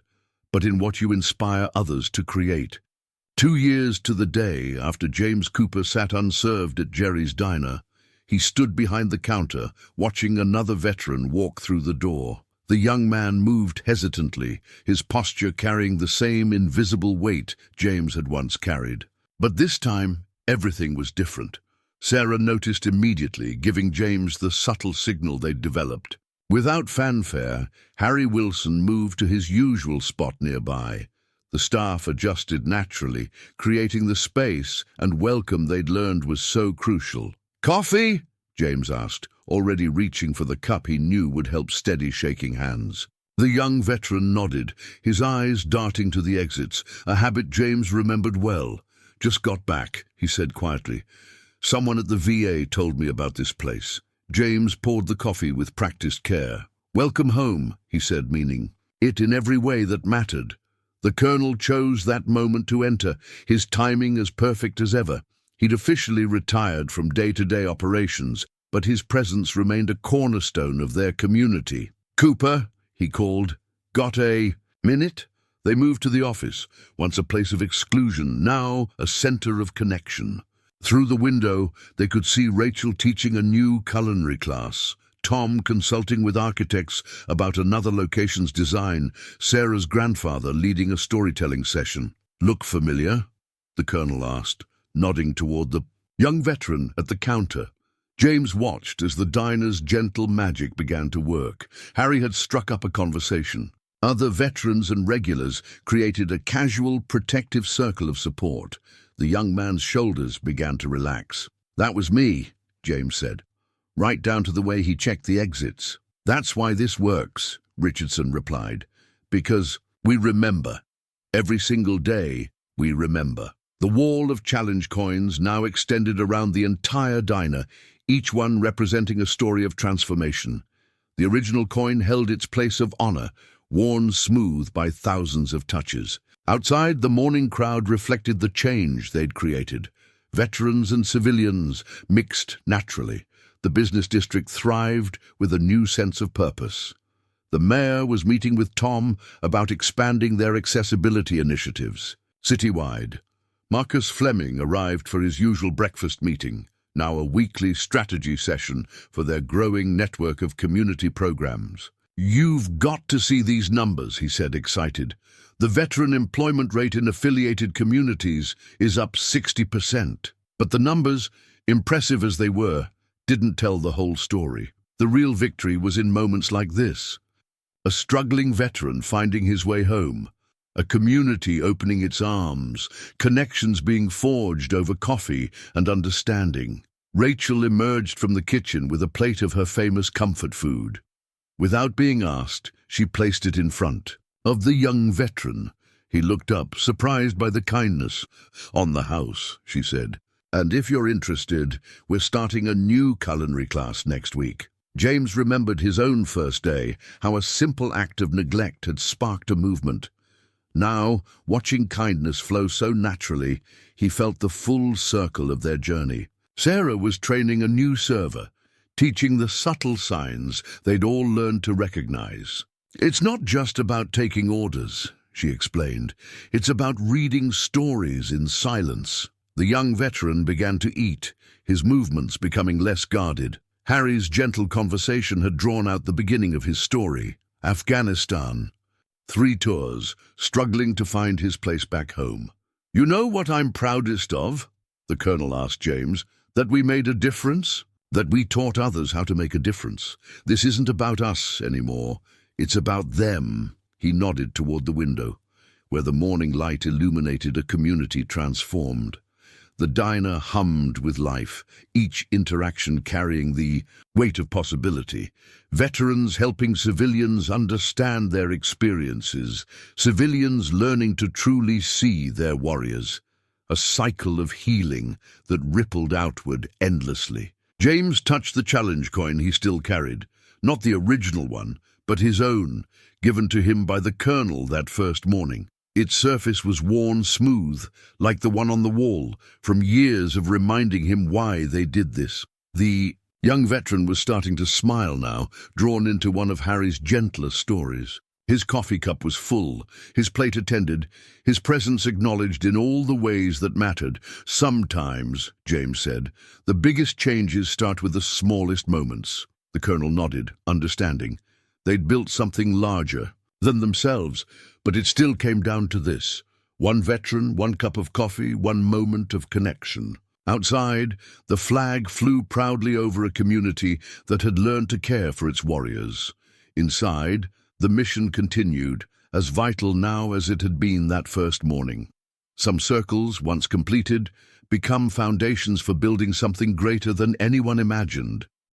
[SPEAKER 1] but in what you inspire others to create. 2 years to the day after James Cooper sat unserved at Jerry's diner, he stood behind the counter, watching another veteran walk through the door. The young man moved hesitantly, his posture carrying the same invisible weight James had once carried. But this time, everything was different. Sarah noticed immediately, giving James the subtle signal they'd developed. Without fanfare, Harry Wilson moved to his usual spot nearby. The staff adjusted naturally, creating the space and welcome they'd learned was so crucial. "Coffee?" James asked, already reaching for the cup he knew would help steady shaking hands. The young veteran nodded, his eyes darting to the exits, a habit James remembered well. "Just got back," he said quietly. "Someone at the VA told me about this place." James poured the coffee with practiced care. "Welcome home," he said, meaning it in every way that mattered. The colonel chose that moment to enter, his timing as perfect as ever. He'd officially retired from day-to-day operations, but his presence remained a cornerstone of their community. "Cooper," he called, "got a minute?" They moved to the office, once a place of exclusion, now a center of connection. Through the window, they could see Rachel teaching a new culinary class, Tom consulting with architects about another location's design, Sarah's grandfather leading a storytelling session. "Look familiar?" the colonel asked, nodding toward the young veteran at the counter. James watched as the diner's gentle magic began to work. Harry had struck up a conversation. Other veterans and regulars created a casual, protective circle of support. The young man's shoulders began to relax. "That was me," James said, right down to the way he checked the exits. "That's why this works," Richardson replied. "Because We remember. Every single day, we remember. The wall of challenge coins now extended around the entire diner, each one representing a story of transformation. The original coin held its place of honor, worn smooth by thousands of touches. Outside, the morning crowd reflected the change they'd created. Veterans and civilians mixed naturally. The business district thrived with a new sense of purpose. The mayor was meeting with Tom about expanding their accessibility initiatives. Citywide, Marcus Fleming arrived for his usual breakfast meeting, now a weekly strategy session for their growing network of community programs. "You've got to see these numbers," he said, excited. "The veteran employment rate in affiliated communities is up 60%. But the numbers, impressive as they were, didn't tell the whole story. The real victory was in moments like this. A struggling veteran finding his way home, a community opening its arms, connections being forged over coffee and understanding. Rachel emerged from the kitchen with a plate of her famous comfort food. Without being asked, she placed it in front of the young veteran. He looked up, surprised by the kindness. "On the house," she said. "And if you're interested, we're starting a new culinary class next week." James remembered his own first day, how a simple act of neglect had sparked a movement. Now, watching kindness flow so naturally, he felt the full circle of their journey. Sarah was training a new server, teaching the subtle signs they'd all learned to recognize. "It's not just about taking orders," she explained. "It's about reading stories in silence." The young veteran began to eat, his movements becoming less guarded. Harry's gentle conversation had drawn out the beginning of his story. Afghanistan. 3 tours, struggling to find his place back home. "You know what I'm proudest of?" the colonel asked James. "That we made a difference? That we taught others how to make a difference. This isn't about us anymore. It's about them." He nodded toward the window, where the morning light illuminated a community transformed. The diner hummed with life, each interaction carrying the weight of possibility. Veterans helping civilians understand their experiences, civilians learning to truly see their warriors. A cycle of healing that rippled outward endlessly. James touched the challenge coin he still carried, not the original one, but his own, given to him by the colonel that first morning. Its surface was worn smooth, like the one on the wall, from years of reminding him why they did this. The young veteran was starting to smile now, drawn into one of Harry's gentler stories. His coffee cup was full, his plate attended, his presence acknowledged in all the ways that mattered. "Sometimes," James said, "the biggest changes start with the smallest moments." The colonel nodded, understanding. They'd built something larger than themselves, but it still came down to this. One veteran, one cup of coffee, one moment of connection. Outside, the flag flew proudly over a community that had learned to care for its warriors. Inside, the mission continued, as vital now as it had been that first morning. Some circles, once completed, become foundations for building something greater than anyone imagined.